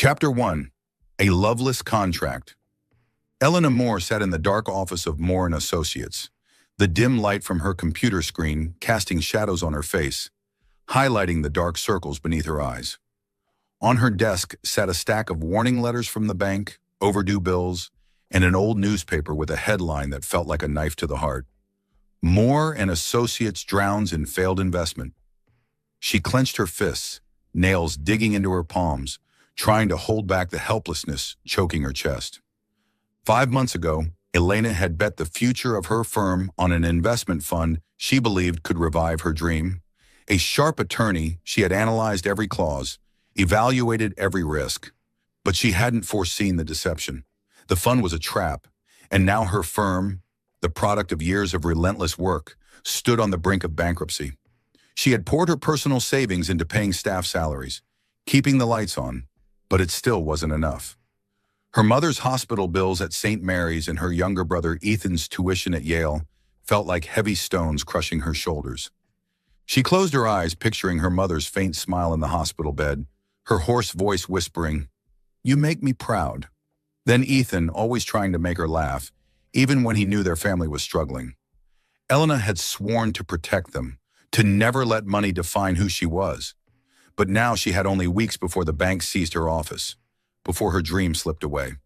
Chapter 1. A Loveless Contract. Eleanor Moore sat in the dark office of Moore & Associates, the dim light from her computer screen casting shadows on her face, highlighting the dark circles beneath her eyes. On her desk sat a stack of warning letters from the bank, overdue bills, and an old newspaper with a headline that felt like a knife to the heart. Moore & Associates drowns in failed investment. She clenched her fists, nails digging into her palms, trying to hold back the helplessness choking her chest. 5 months ago, Elena had bet the future of her firm on an investment fund she believed could revive her dream. A sharp attorney, she had analyzed every clause, evaluated every risk, but she hadn't foreseen the deception. The fund was a trap, and now her firm, the product of years of relentless work, stood on the brink of bankruptcy. She had poured her personal savings into paying staff salaries, keeping the lights on, but it still wasn't enough. Her mother's hospital bills at St. Mary's and her younger brother Ethan's tuition at Yale felt like heavy stones crushing her shoulders. She closed her eyes, picturing her mother's faint smile in the hospital bed, her hoarse voice whispering, "You make me proud." Then Ethan, always trying to make her laugh, even when he knew their family was struggling. Elena had sworn to protect them, to never let money define who she was. But now she had only weeks before the bank seized her office, before her dream slipped away.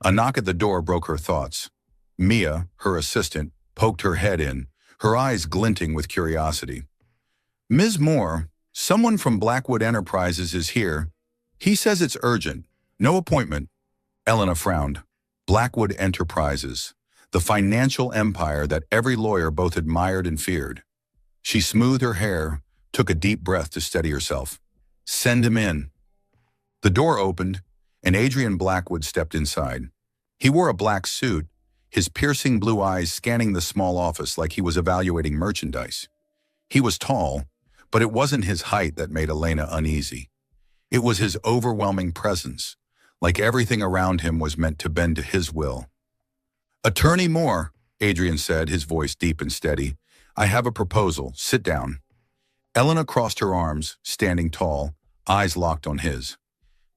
A knock at the door broke her thoughts. Mia, her assistant, poked her head in, her eyes glinting with curiosity. "Ms. Moore, someone from Blackwood Enterprises is here. He says it's urgent. No appointment." Elena frowned. Blackwood Enterprises, the financial empire that every lawyer both admired and feared. She smoothed her hair, took a deep breath to steady herself. "Send him in." The door opened, and Adrian Blackwood stepped inside. He wore a black suit, his piercing blue eyes scanning the small office like he was evaluating merchandise. He was tall, but it wasn't his height that made Elena uneasy. It was his overwhelming presence, like everything around him was meant to bend to his will. "Attorney Moore," Adrian said, his voice deep and steady, "I have a proposal. Sit down." Elena crossed her arms, standing tall, eyes locked on his.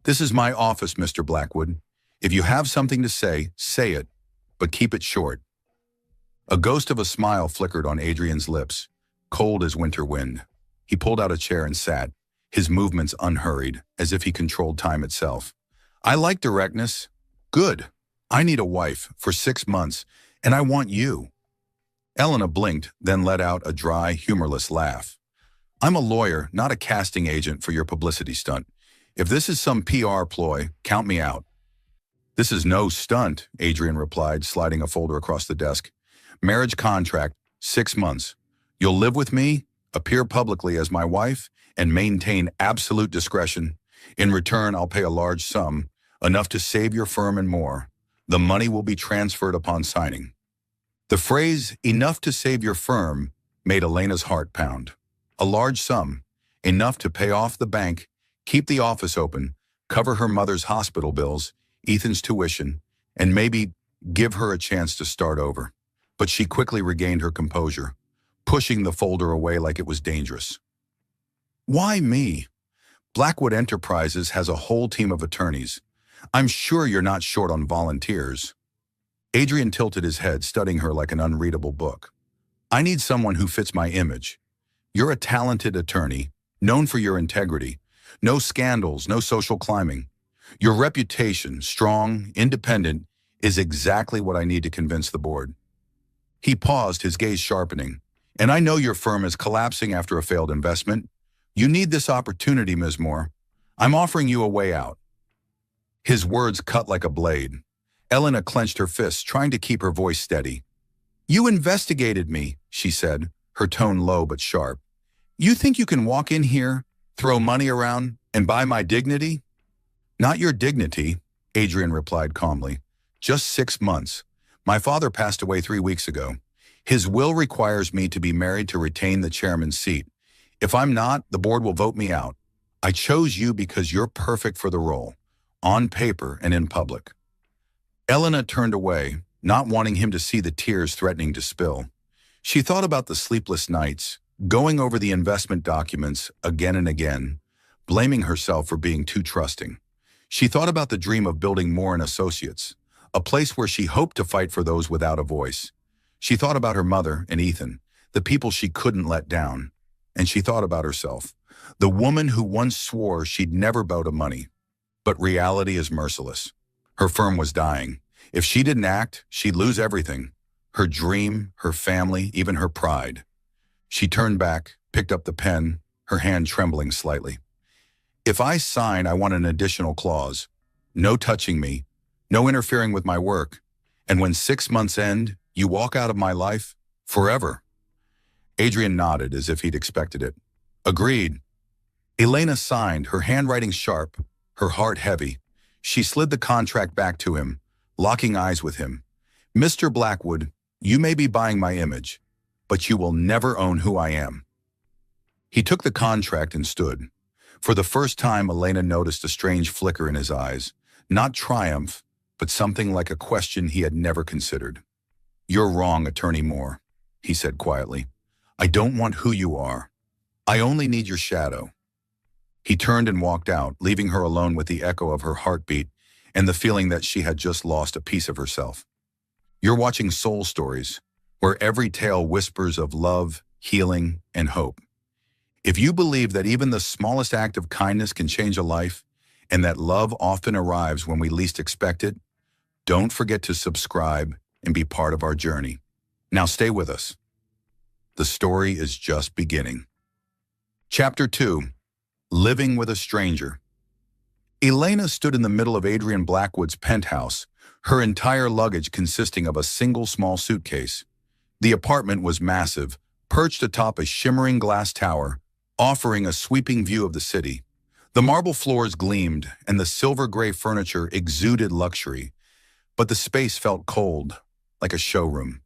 "This is my office, Mr. Blackwood. If you have something to say it, but keep it short." A ghost of a smile flickered on Adrian's lips, cold as winter wind. He pulled out a chair and sat, his movements unhurried, as if he controlled time itself. "I like directness." "Good. I need a wife for 6 months, and I want you." Elena blinked, then let out a dry, humorless laugh. "I'm a lawyer, not a casting agent for your publicity stunt. If this is some PR ploy, count me out." "This is no stunt," Adrian replied, sliding a folder across the desk. "Marriage contract, 6 months. You'll live with me, appear publicly as my wife, and maintain absolute discretion. In return, I'll pay a large sum, enough to save your firm and more. The money will be transferred upon signing." The phrase, "enough to save your firm," made Elena's heart pound. A large sum, enough to pay off the bank, keep the office open, cover her mother's hospital bills, Ethan's tuition, and maybe give her a chance to start over. But she quickly regained her composure, pushing the folder away like it was dangerous. "Why me? Blackwood Enterprises has a whole team of attorneys. I'm sure you're not short on volunteers." Adrian tilted his head, studying her like an unreadable book. "I need someone who fits my image. You're a talented attorney, known for your integrity. No scandals, no social climbing. Your reputation, strong, independent, is exactly what I need to convince the board." He paused, his gaze sharpening. "And I know your firm is collapsing after a failed investment. You need this opportunity, Ms. Moore. I'm offering you a way out." His words cut like a blade. Elena clenched her fists, trying to keep her voice steady. "You investigated me," she said, her tone low but sharp. "You think you can walk in here, throw money around, and buy my dignity?" "Not your dignity," Adrian replied calmly. "Just 6 months. My father passed away 3 weeks ago. His will requires me to be married to retain the chairman's seat. If I'm not, the board will vote me out. I chose you because you're perfect for the role, on paper and in public." Elena turned away, not wanting him to see the tears threatening to spill. She thought about the sleepless nights, going over the investment documents again and again, blaming herself for being too trusting. She thought about the dream of building Moore and Associates, a place where she hoped to fight for those without a voice. She thought about her mother and Ethan, the people she couldn't let down. And she thought about herself, the woman who once swore she'd never bow to money. But reality is merciless. Her firm was dying. If she didn't act, she'd lose everything. Her dream, her family, even her pride. She turned back, picked up the pen, her hand trembling slightly. If I sign, I want an additional clause. No touching me, no interfering with my work. And when 6 months end, you walk out of my life forever. Adrian nodded as if he'd expected it. Agreed. Elena signed, her handwriting sharp, her heart heavy. She slid the contract back to him, locking eyes with him. Mr. Blackwood, you may be buying my image, but you will never own who I am. He took the contract and stood. For the first time, Elena noticed a strange flicker in his eyes. Not triumph, but something like a question he had never considered. You're wrong, Attorney Moore, he said quietly. I don't want who you are. I only need your shadow. He turned and walked out, leaving her alone with the echo of her heartbeat and the feeling that she had just lost a piece of herself. You're watching Soul Stories, where every tale whispers of love, healing, and hope. If you believe that even the smallest act of kindness can change a life, and that love often arrives when we least expect it, don't forget to subscribe and be part of our journey. Now stay with us. The story is just beginning. Chapter 2. Living with a Stranger. Elena stood in the middle of Adrian Blackwood's penthouse, her entire luggage consisting of a single small suitcase. The apartment was massive, perched atop a shimmering glass tower, offering a sweeping view of the city. The marble floors gleamed, and the silver-gray furniture exuded luxury, but the space felt cold, like a showroom.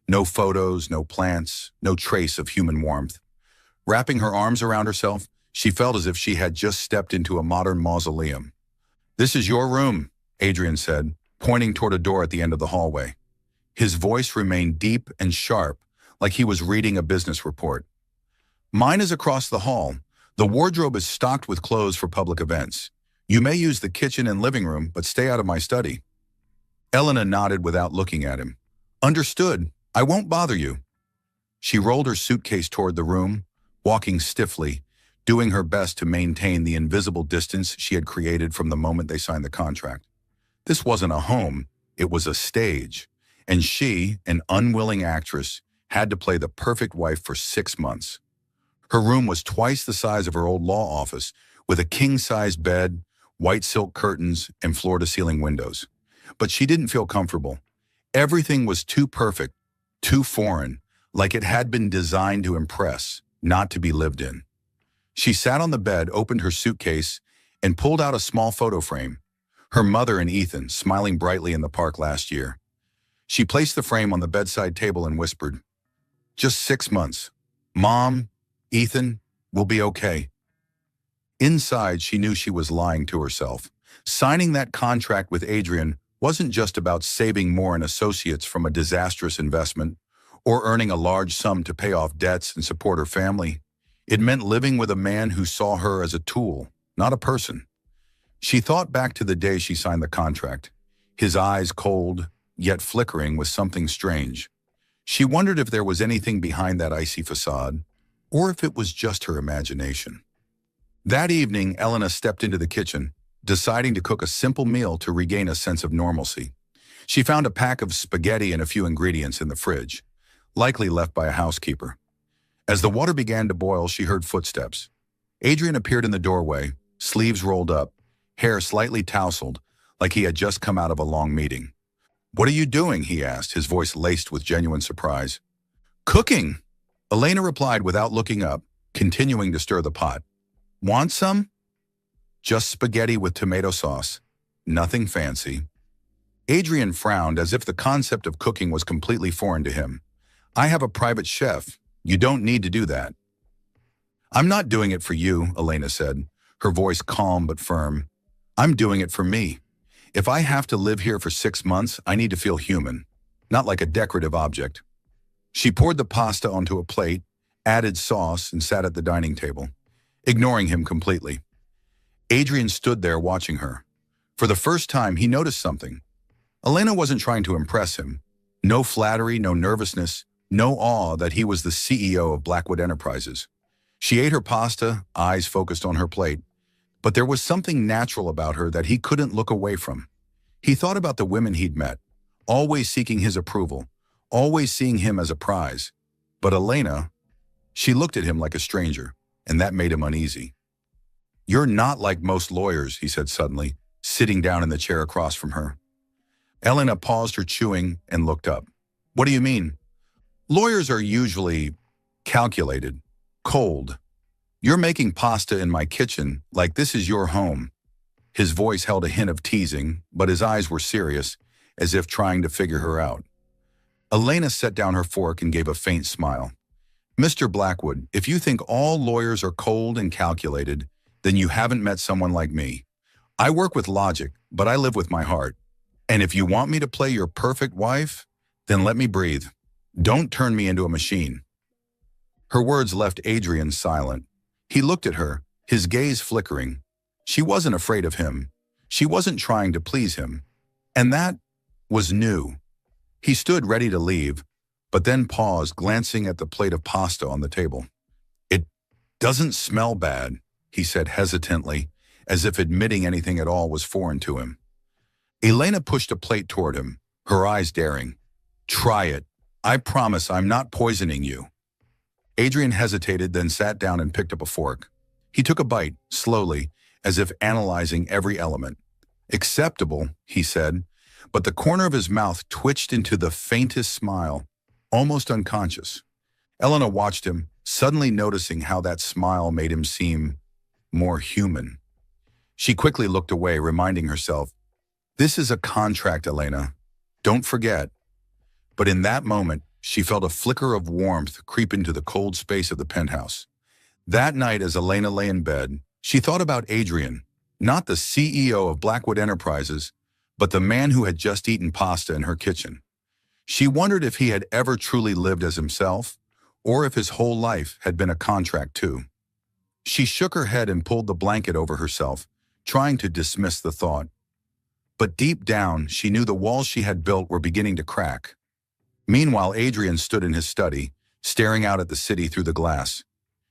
No photos, no plants, no trace of human warmth. Wrapping her arms around herself, she felt as if she had just stepped into a modern mausoleum. This is your room, Adrian said, pointing toward a door at the end of the hallway. His voice remained deep and sharp, like he was reading a business report. Mine is across the hall. The wardrobe is stocked with clothes for public events. You may use the kitchen and living room, but stay out of my study. Elena nodded without looking at him. Understood. I won't bother you. She rolled her suitcase toward the room, walking stiffly, doing her best to maintain the invisible distance she had created from the moment they signed the contract. This wasn't a home, it was a stage, and she, an unwilling actress, had to play the perfect wife for 6 months. Her room was twice the size of her old law office, with a king-sized bed, white silk curtains, and floor-to-ceiling windows. But she didn't feel comfortable. Everything was too perfect, too foreign, like it had been designed to impress, not to be lived in. She sat on the bed, opened her suitcase, and pulled out a small photo frame. Her mother and Ethan, smiling brightly in the park last year. She placed the frame on the bedside table and whispered, "Just 6 months. Mom, Ethan, we'll be okay." Inside, she knew she was lying to herself. Signing that contract with Adrian wasn't just about saving Moore and Associates from a disastrous investment or earning a large sum to pay off debts and support her family. It meant living with a man who saw her as a tool, not a person. She thought back to the day she signed the contract, his eyes cold, yet flickering with something strange. She wondered if there was anything behind that icy facade, or if it was just her imagination. That evening, Elena stepped into the kitchen, deciding to cook a simple meal to regain a sense of normalcy. She found a pack of spaghetti and a few ingredients in the fridge, likely left by a housekeeper. As the water began to boil, she heard footsteps. Adrian appeared in the doorway, sleeves rolled up, hair slightly tousled, like he had just come out of a long meeting. "What are you doing?" he asked, his voice laced with genuine surprise. "Cooking," Elena replied without looking up, continuing to stir the pot. "Want some?" "Just spaghetti with tomato sauce. Nothing fancy." Adrian frowned as if the concept of cooking was completely foreign to him. "I have a private chef. You don't need to do that." "I'm not doing it for you," Elena said, her voice calm but firm. "I'm doing it for me. If I have to live here for 6 months, I need to feel human, not like a decorative object." She poured the pasta onto a plate, added sauce, and sat at the dining table, ignoring him completely. Adrian stood there watching her, For the first time, he noticed something. Elena wasn't trying to impress him. No flattery, no nervousness, no awe that he was the CEO of Blackwood Enterprises. She ate her pasta, eyes focused on her plate, but there was something natural about her that he couldn't look away from. He thought about the women he'd met, always seeking his approval, always seeing him as a prize. But Elena, she looked at him like a stranger, and that made him uneasy. "You're not like most lawyers," he said suddenly, sitting down in the chair across from her. Elena paused her chewing and looked up. "What do you mean?" "Lawyers are usually calculated, cold. You're making pasta in my kitchen like this is your home." His voice held a hint of teasing, but his eyes were serious, as if trying to figure her out. Elena set down her fork and gave a faint smile. "Mr. Blackwood, if you think all lawyers are cold and calculated, then you haven't met someone like me. I work with logic, but I live with my heart. And if you want me to play your perfect wife, then let me breathe. Don't turn me into a machine." Her words left Adrian silent. He looked at her, his gaze flickering. She wasn't afraid of him. She wasn't trying to please him. And that was new. He stood ready to leave, but then paused, glancing at the plate of pasta on the table. "It doesn't smell bad," he said hesitantly, as if admitting anything at all was foreign to him. Elena pushed a plate toward him, her eyes daring. "Try it. I promise I'm not poisoning you." Adrian hesitated, then sat down and picked up a fork. He took a bite, slowly, as if analyzing every element. "Acceptable," he said, but the corner of his mouth twitched into the faintest smile, almost unconscious. Elena watched him, suddenly noticing how that smile made him seem more human. She quickly looked away, reminding herself, "This is a contract, Elena. Don't forget." But in that moment, she felt a flicker of warmth creep into the cold space of the penthouse. That night, as Elena lay in bed, she thought about Adrian, not the CEO of Blackwood Enterprises, but the man who had just eaten pasta in her kitchen. She wondered if he had ever truly lived as himself, or if his whole life had been a contract too. She shook her head and pulled the blanket over herself, trying to dismiss the thought. But deep down, she knew the walls she had built were beginning to crack. Meanwhile, Adrian stood in his study, staring out at the city through the glass.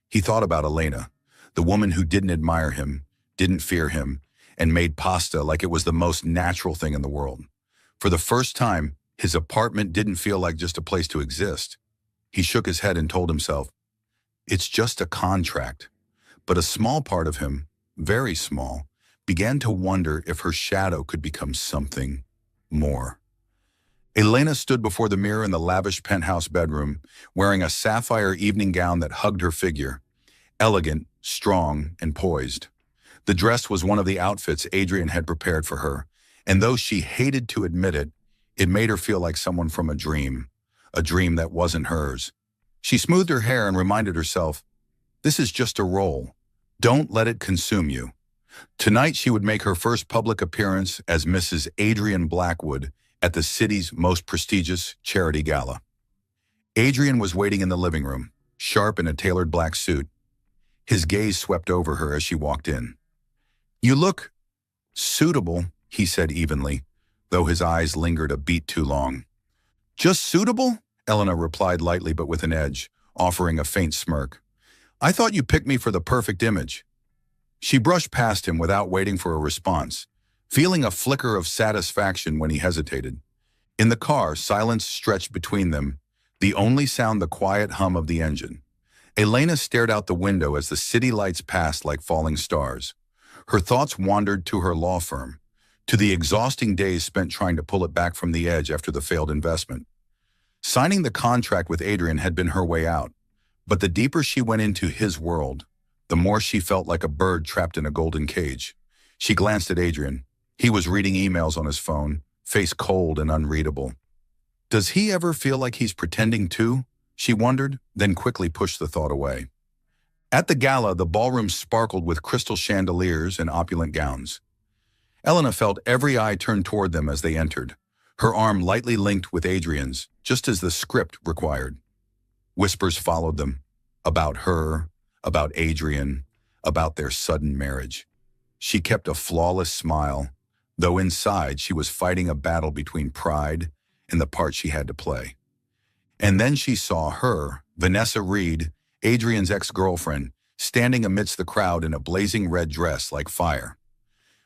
He thought about Elena, the woman who didn't admire him, didn't fear him, and made pasta like it was the most natural thing in the world. For the first time, his apartment didn't feel like just a place to exist. He shook his head and told himself, "It's just a contract." But a small part of him, very small, began to wonder if her shadow could become something more. Elena stood before the mirror in the lavish penthouse bedroom, wearing a sapphire evening gown that hugged her figure, elegant, strong, and poised. The dress was one of the outfits Adrian had prepared for her, and though she hated to admit it, it made her feel like someone from a dream that wasn't hers. She smoothed her hair and reminded herself, "This is just a role. Don't let it consume you." Tonight she would make her first public appearance as Mrs. Adrian Blackwood at the city's most prestigious charity gala. Adrian was waiting in the living room, sharp in a tailored black suit. His gaze swept over her as she walked in. "You look suitable," he said evenly, though his eyes lingered a beat too long. "Just suitable?" Elena replied lightly but with an edge, offering a faint smirk. "I thought you picked me for the perfect image." She brushed past him without waiting for a response, feeling a flicker of satisfaction when he hesitated. In the car, silence stretched between them, the only sound the quiet hum of the engine. Elena stared out the window as the city lights passed like falling stars. Her thoughts wandered to her law firm, to the exhausting days spent trying to pull it back from the edge after the failed investment. Signing the contract with Adrian had been her way out, but the deeper she went into his world, the more she felt like a bird trapped in a golden cage. She glanced at Adrian. He was reading emails on his phone, face cold and unreadable. Does he ever feel like he's pretending too? She wondered, then quickly pushed the thought away. At the gala, the ballroom sparkled with crystal chandeliers and opulent gowns. Elena felt every eye turn toward them as they entered, her arm lightly linked with Adrian's, just as the script required. Whispers followed them, about her, about Adrian, about their sudden marriage. She kept a flawless smile, though inside she was fighting a battle between pride and the part she had to play. And then she saw her, Vanessa Reed, Adrian's ex-girlfriend, standing amidst the crowd in a blazing red dress like fire.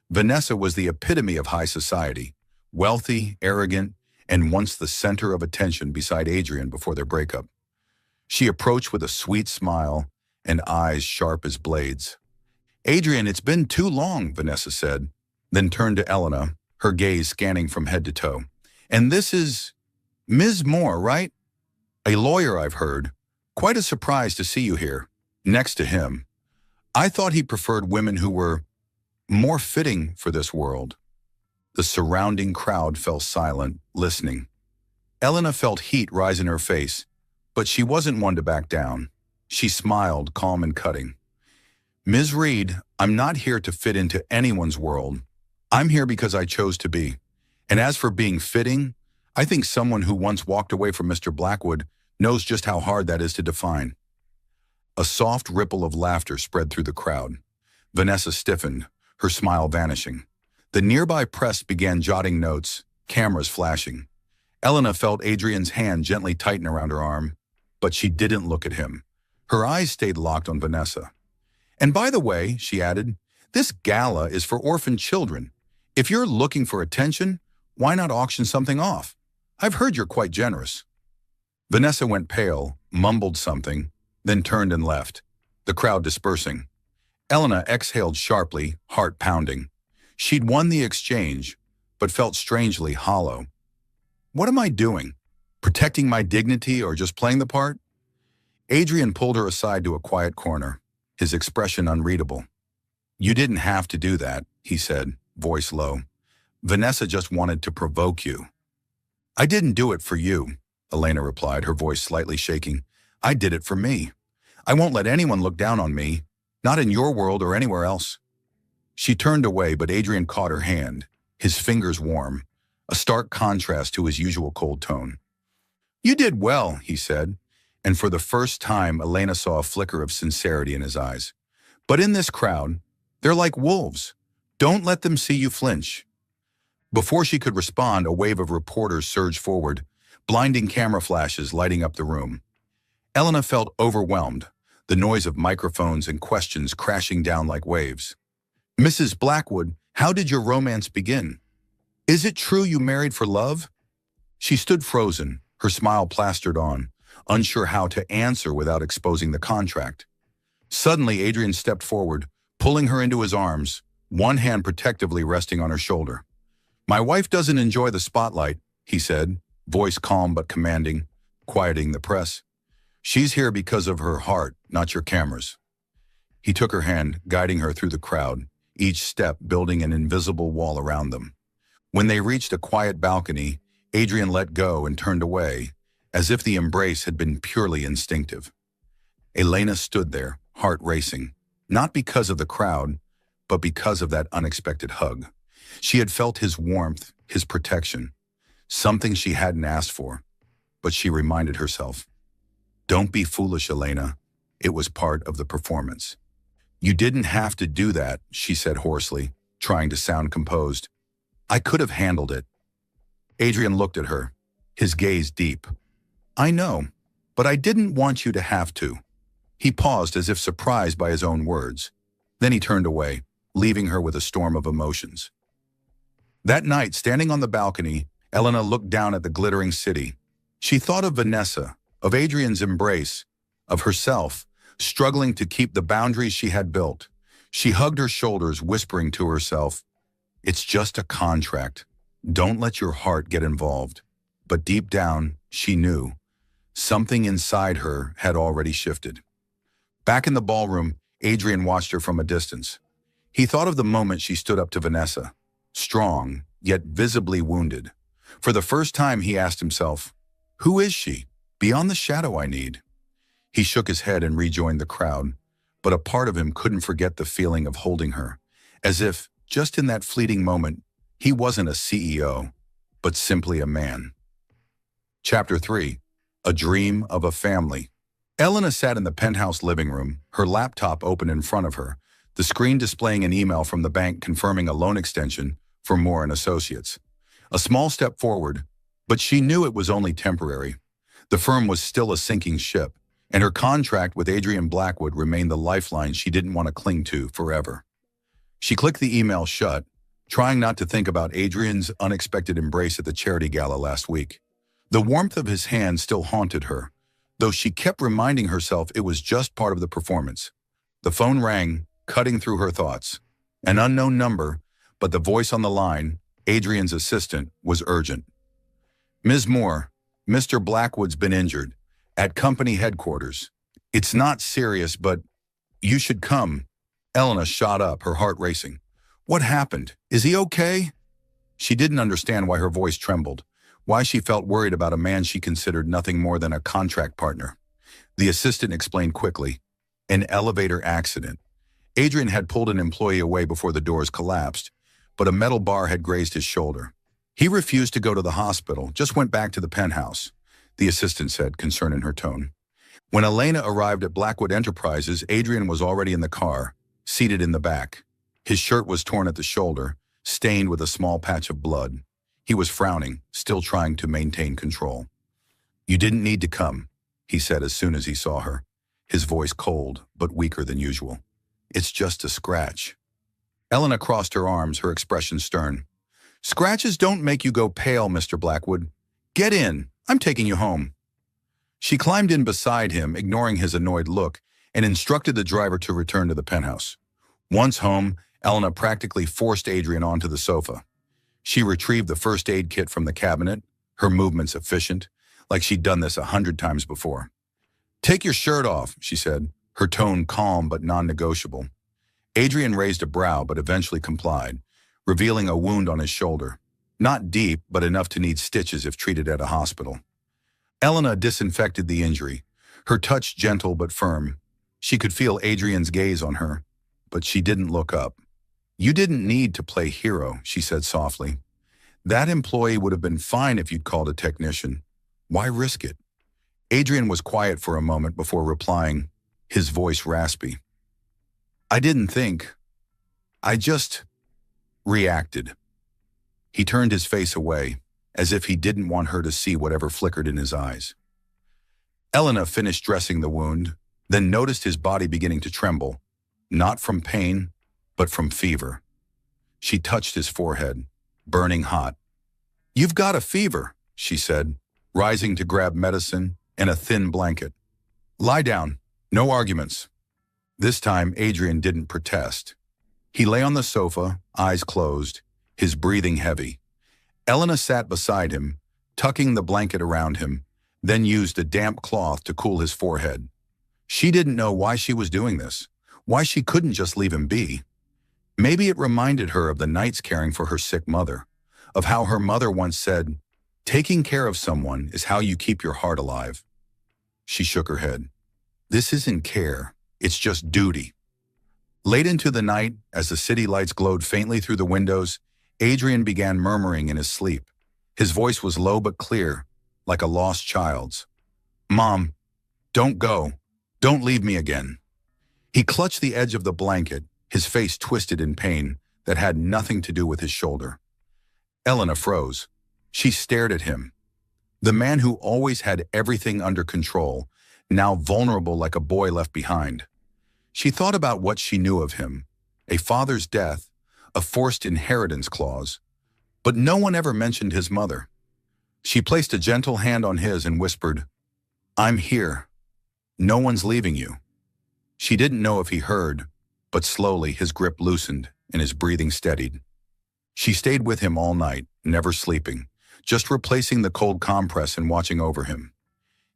Vanessa was the epitome of high society, wealthy, arrogant, and once the center of attention beside Adrian before their breakup. She approached with a sweet smile and eyes sharp as blades. "Adrian, it's been too long," Vanessa said, then turned to Elena, her gaze scanning from head to toe. "And this is Ms. Moore, right? A lawyer, I've heard. Quite a surprise to see you here, next to him. I thought he preferred women who were more fitting for this world." The surrounding crowd fell silent, listening. Elena felt heat rise in her face, but she wasn't one to back down. She smiled, calm and cutting. "Ms. Reed, I'm not here to fit into anyone's world. I'm here because I chose to be. And as for being fitting, I think someone who once walked away from Mr. Blackwood knows just how hard that is to define." A soft ripple of laughter spread through the crowd. Vanessa stiffened, her smile vanishing. The nearby press began jotting notes, cameras flashing. Elena felt Adrian's hand gently tighten around her arm, but she didn't look at him. Her eyes stayed locked on Vanessa. "And by the way," she added, "this gala is for orphan children. If you're looking for attention, why not auction something off? I've heard you're quite generous." Vanessa went pale, mumbled something, then turned and left, the crowd dispersing. Elena exhaled sharply, heart pounding. She'd won the exchange, but felt strangely hollow. What am I doing? Protecting my dignity or just playing the part? Adrian pulled her aside to a quiet corner, his expression unreadable. "You didn't have to do that," he said, voice low. "Vanessa just wanted to provoke you." "I didn't do it for you," Elena replied, her voice slightly shaking. "I did it for me. I won't let anyone look down on me, not in your world or anywhere else." She turned away, but Adrian caught her hand, his fingers warm, a stark contrast to his usual cold tone. "You did well," he said, and for the first time Elena saw a flicker of sincerity in his eyes. "But in this crowd, they're like wolves. Don't let them see you flinch." Before she could respond, a wave of reporters surged forward, blinding camera flashes lighting up the room. Elena felt overwhelmed, the noise of microphones and questions crashing down like waves. "Mrs. Blackwood, how did your romance begin? Is it true you married for love?" She stood frozen, her smile plastered on, unsure how to answer without exposing the contract. Suddenly, Adrian stepped forward, pulling her into his arms, one hand protectively resting on her shoulder. "My wife doesn't enjoy the spotlight," he said, voice calm but commanding, quieting the press. "She's here because of her heart, not your cameras." He took her hand, guiding her through the crowd, each step building an invisible wall around them. When they reached a quiet balcony, Adrian let go and turned away, as if the embrace had been purely instinctive. Elena stood there, heart racing, not because of the crowd, but because of that unexpected hug. She had felt his warmth, his protection, something she hadn't asked for, but she reminded herself, "Don't be foolish, Elena. It was part of the performance." "You didn't have to do that," she said hoarsely, trying to sound composed. "I could have handled it." Adrian looked at her, his gaze deep. "I know, but I didn't want you to have to." He paused as if surprised by his own words. Then he turned away, leaving her with a storm of emotions. That night, standing on the balcony, Elena looked down at the glittering city. She thought of Vanessa, of Adrian's embrace, of herself, struggling to keep the boundaries she had built. She hugged her shoulders, whispering to herself, "It's just a contract. Don't let your heart get involved." But deep down, she knew. Something inside her had already shifted. Back in the ballroom, Adrian watched her from a distance. He thought of the moment she stood up to Vanessa, strong, yet visibly wounded. For the first time, he asked himself, who is she, beyond the shadow I need? He shook his head and rejoined the crowd, but a part of him couldn't forget the feeling of holding her, as if, just in that fleeting moment, he wasn't a CEO, but simply a man. Chapter 3. A Dream of a Family. Elena sat in the penthouse living room, her laptop open in front of her, the screen displaying an email from the bank confirming a loan extension for Moore and Associates. A small step forward, but she knew it was only temporary. The firm was still a sinking ship, and her contract with Adrian Blackwood remained the lifeline she didn't want to cling to forever. She clicked the email shut, trying not to think about Adrian's unexpected embrace at the charity gala last week. The warmth of his hand still haunted her, though she kept reminding herself it was just part of the performance. The phone rang, cutting through her thoughts. An unknown number, but the voice on the line, Adrian's assistant, was urgent. "Ms. Moore, Mr. Blackwood's been injured. At company headquarters. It's not serious, but you should come." Elena shot up, her heart racing. "What happened? Is he okay?" She didn't understand why her voice trembled, why she felt worried about a man she considered nothing more than a contract partner. The assistant explained quickly. An elevator accident. Adrian had pulled an employee away before the doors collapsed, but a metal bar had grazed his shoulder. He refused to go to the hospital, just went back to the penthouse, the assistant said, concern in her tone. When Elena arrived at Blackwood Enterprises, Adrian was already in the car, seated in the back. His shirt was torn at the shoulder, stained with a small patch of blood. He was frowning, still trying to maintain control. "You didn't need to come," he said as soon as he saw her, his voice cold but weaker than usual. "It's just a scratch." Elena crossed her arms, her expression stern. "Scratches don't make you go pale, Mr. Blackwood. Get in. I'm taking you home." She climbed in beside him, ignoring his annoyed look, and instructed the driver to return to the penthouse. Once home, Elena practically forced Adrian onto the sofa. She retrieved the first aid kit from the cabinet, her movements efficient, like she'd done this 100 times before. "Take your shirt off," she said, her tone calm but non-negotiable. Adrian raised a brow but eventually complied, revealing a wound on his shoulder. Not deep, but enough to need stitches if treated at a hospital. Elena disinfected the injury, her touch gentle but firm. She could feel Adrian's gaze on her, but she didn't look up. "You didn't need to play hero," she said softly. "That employee would have been fine if you'd called a technician. Why risk it?" Adrian was quiet for a moment before replying, his voice raspy. "I didn't think. I just reacted." He turned his face away, as if he didn't want her to see whatever flickered in his eyes. Elena finished dressing the wound, then noticed his body beginning to tremble, not from pain, but from fever. She touched his forehead, burning hot. "You've got a fever," she said, rising to grab medicine and a thin blanket. "Lie down. No arguments." This time, Adrian didn't protest. He lay on the sofa, eyes closed, his breathing heavy. Elena sat beside him, tucking the blanket around him, then used a damp cloth to cool his forehead. She didn't know why she was doing this, why she couldn't just leave him be. Maybe it reminded her of the nights caring for her sick mother, of how her mother once said, "Taking care of someone is how you keep your heart alive." She shook her head. "This isn't care, it's just duty." Late into the night, as the city lights glowed faintly through the windows, Adrian began murmuring in his sleep. His voice was low but clear, like a lost child's. "Mom, don't go. Don't leave me again." He clutched the edge of the blanket, his face twisted in pain that had nothing to do with his shoulder. Elena froze. She stared at him. The man who always had everything under control, now vulnerable like a boy left behind. She thought about what she knew of him, a father's death, a forced inheritance clause, but no one ever mentioned his mother. She placed a gentle hand on his and whispered, "I'm here. No one's leaving you." She didn't know if he heard, but slowly his grip loosened and his breathing steadied. She stayed with him all night, never sleeping, just replacing the cold compress and watching over him.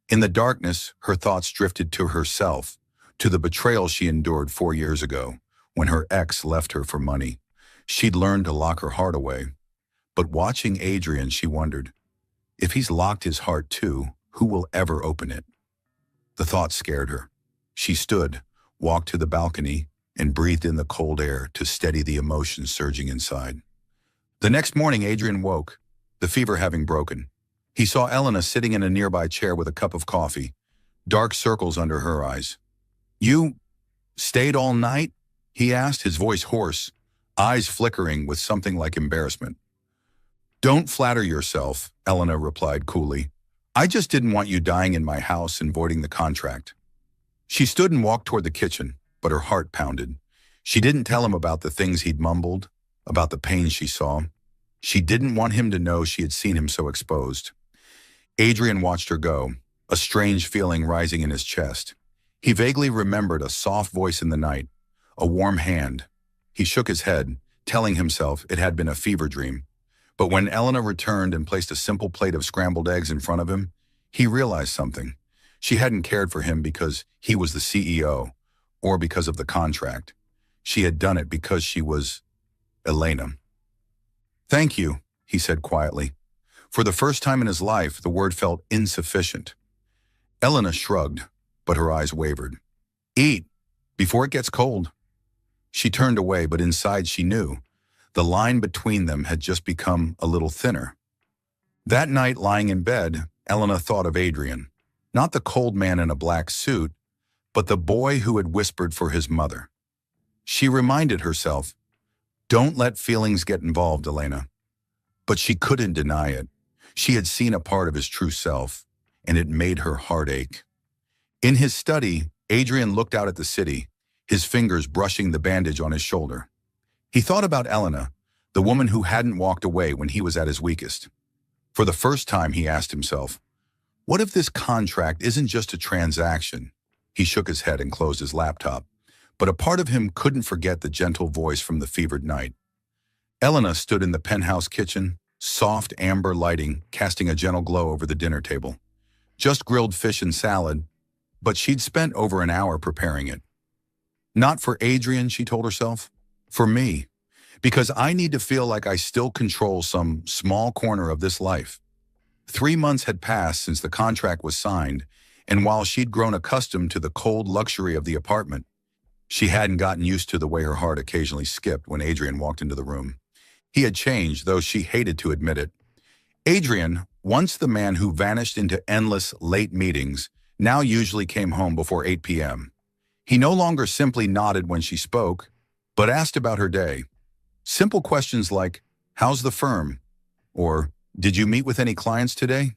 In the darkness, her thoughts drifted to herself, to the betrayal she endured 4 years ago, when her ex left her for money. She'd learned to lock her heart away. But watching Adrian, she wondered, if he's locked his heart too, who will ever open it? The thought scared her. She stood, walked to the balcony, and breathed in the cold air to steady the emotions surging inside. The next morning, Adrian woke, the fever having broken. He saw Elena sitting in a nearby chair with a cup of coffee, dark circles under her eyes. "You stayed all night?" he asked, his voice hoarse, eyes flickering with something like embarrassment. "Don't flatter yourself," Elena replied coolly. "I just didn't want you dying in my house and voiding the contract." She stood and walked toward the kitchen, but her heart pounded. She didn't tell him about the things he'd mumbled, about the pain she saw. She didn't want him to know she had seen him so exposed. Adrian watched her go, a strange feeling rising in his chest. He vaguely remembered a soft voice in the night, a warm hand. He shook his head, telling himself it had been a fever dream. But when Elena returned and placed a simple plate of scrambled eggs in front of him, he realized something. She hadn't cared for him because he was the CEO, or because of the contract. She had done it because she was Elena. "Thank you," he said quietly. For the first time in his life, the word felt insufficient. Elena shrugged, but her eyes wavered. "Eat, before it gets cold." She turned away, but inside she knew. The line between them had just become a little thinner. That night, lying in bed, Elena thought of Adrian. Not the cold man in a black suit, but the boy who had whispered for his mother. She reminded herself, "Don't let feelings get involved, Elena." But she couldn't deny it. She had seen a part of his true self, and it made her heart ache. In his study, Adrian looked out at the city, his fingers brushing the bandage on his shoulder. He thought about Elena, the woman who hadn't walked away when he was at his weakest. For the first time, he asked himself, what if this contract isn't just a transaction? He shook his head and closed his laptop, but a part of him couldn't forget the gentle voice from the fevered night. Elena stood in the penthouse kitchen, soft amber lighting casting a gentle glow over the dinner table. Just grilled fish and salad, but she'd spent over an hour preparing it. Not for Adrian, she told herself, for me, because I need to feel like I still control some small corner of this life. 3 months had passed since the contract was signed, and while she'd grown accustomed to the cold luxury of the apartment, she hadn't gotten used to the way her heart occasionally skipped when Adrian walked into the room. He had changed, though she hated to admit it. Adrian, once the man who vanished into endless late meetings, now usually came home before 8 p.m. He no longer simply nodded when she spoke, but asked about her day. Simple questions like, "How's the firm?" or "Did you meet with any clients today?"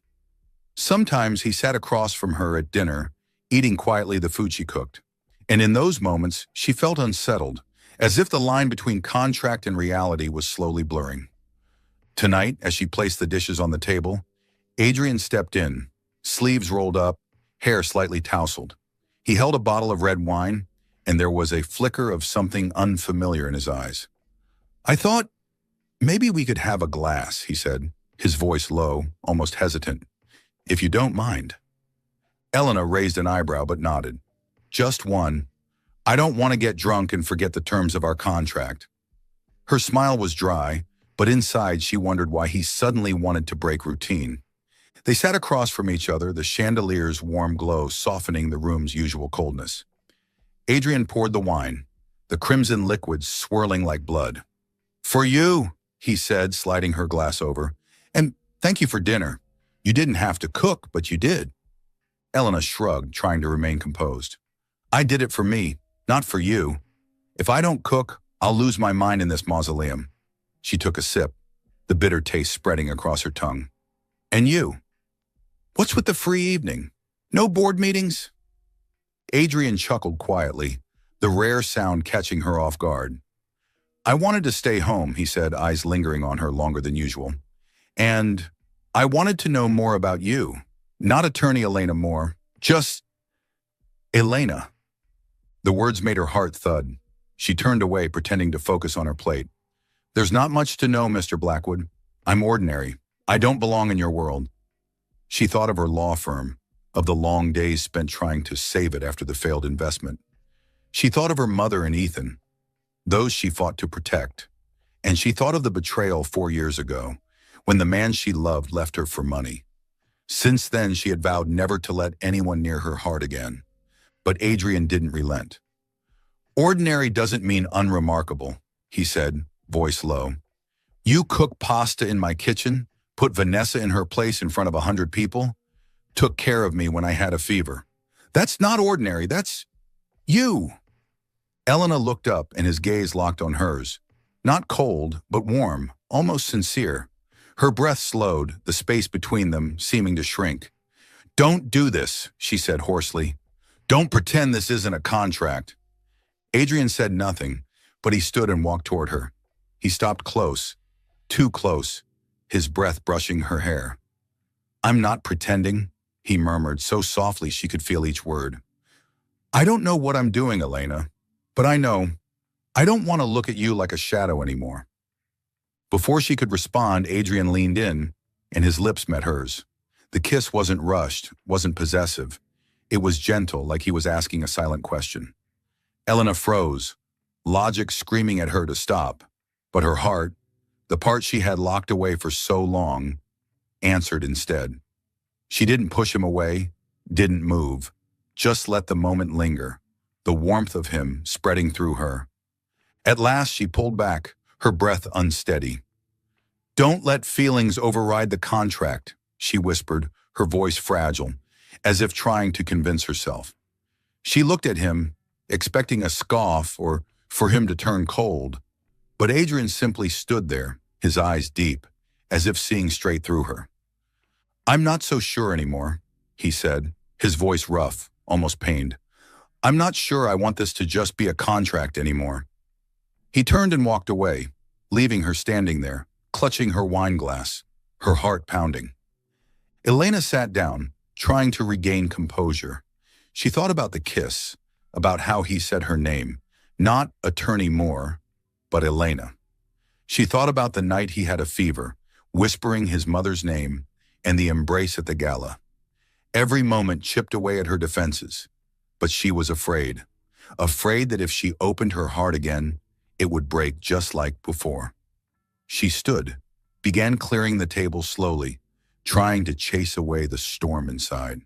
Sometimes he sat across from her at dinner, eating quietly the food she cooked. And in those moments, she felt unsettled, as if the line between contract and reality was slowly blurring. Tonight, as she placed the dishes on the table, Adrian stepped in, sleeves rolled up, hair slightly tousled. He held a bottle of red wine, and there was a flicker of something unfamiliar in his eyes. "I thought maybe we could have a glass," he said, his voice low, almost hesitant. "If you don't mind." Elena raised an eyebrow but nodded. "Just one. I don't want to get drunk and forget the terms of our contract." Her smile was dry, but inside she wondered why he suddenly wanted to break routine. They sat across from each other, the chandelier's warm glow softening the room's usual coldness. Adrian poured the wine, the crimson liquid swirling like blood. "For you," he said, sliding her glass over. "And thank you for dinner. You didn't have to cook, but you did." Elena shrugged, trying to remain composed. "I did it for me, not for you. If I don't cook, I'll lose my mind in this mausoleum." She took a sip, the bitter taste spreading across her tongue. "And you? What's with the free evening? No board meetings?" Adrian chuckled quietly, the rare sound catching her off guard. "I wanted to stay home," he said, eyes lingering on her longer than usual. "And I wanted to know more about you. Not attorney Elena Moore, just Elena." The words made her heart thud. She turned away, pretending to focus on her plate. "There's not much to know, Mr. Blackwood. I'm ordinary. I don't belong in your world." She thought of her law firm, of the long days spent trying to save it after the failed investment. She thought of her mother and Ethan, those she fought to protect. And she thought of the betrayal 4 years ago, when the man she loved left her for money. Since then, she had vowed never to let anyone near her heart again. But Adrian didn't relent. "Ordinary doesn't mean unremarkable," he said, voice low. "You cook pasta in my kitchen, put Vanessa in her place in front of 100 people, took care of me when I had a fever. That's not ordinary, that's you." Elena looked up and his gaze locked on hers. Not cold, but warm, almost sincere. Her breath slowed, the space between them seeming to shrink. "Don't do this," she said hoarsely. "Don't pretend this isn't a contract." Adrian said nothing, but he stood and walked toward her. He stopped close, too close, his breath brushing her hair. "I'm not pretending," he murmured so softly she could feel each word. "I don't know what I'm doing, Elena, but I know I don't want to look at you like a shadow anymore." Before she could respond, Adrian leaned in, and his lips met hers. The kiss wasn't rushed, wasn't possessive. It was gentle, like he was asking a silent question. Elena froze, logic screaming at her to stop. But her heart, the part she had locked away for so long, answered instead. She didn't push him away, didn't move, just let the moment linger, the warmth of him spreading through her. At last she pulled back, her breath unsteady. "Don't let feelings override the contract," she whispered, her voice fragile, as if trying to convince herself. She looked at him, expecting a scoff or for him to turn cold, but Adrian simply stood there, his eyes deep, as if seeing straight through her. "I'm not so sure anymore," he said, his voice rough, almost pained. "I'm not sure I want this to just be a contract anymore." He turned and walked away, leaving her standing there, clutching her wine glass, her heart pounding. Elena sat down, trying to regain composure. She thought about the kiss, about how he said her name, not Attorney Moore, but Elena. She thought about the night he had a fever, whispering his mother's name, and the embrace at the gala. Every moment chipped away at her defenses, but she was afraid that if she opened her heart again, it would break just like before. She stood, began clearing the table slowly, trying to chase away the storm inside.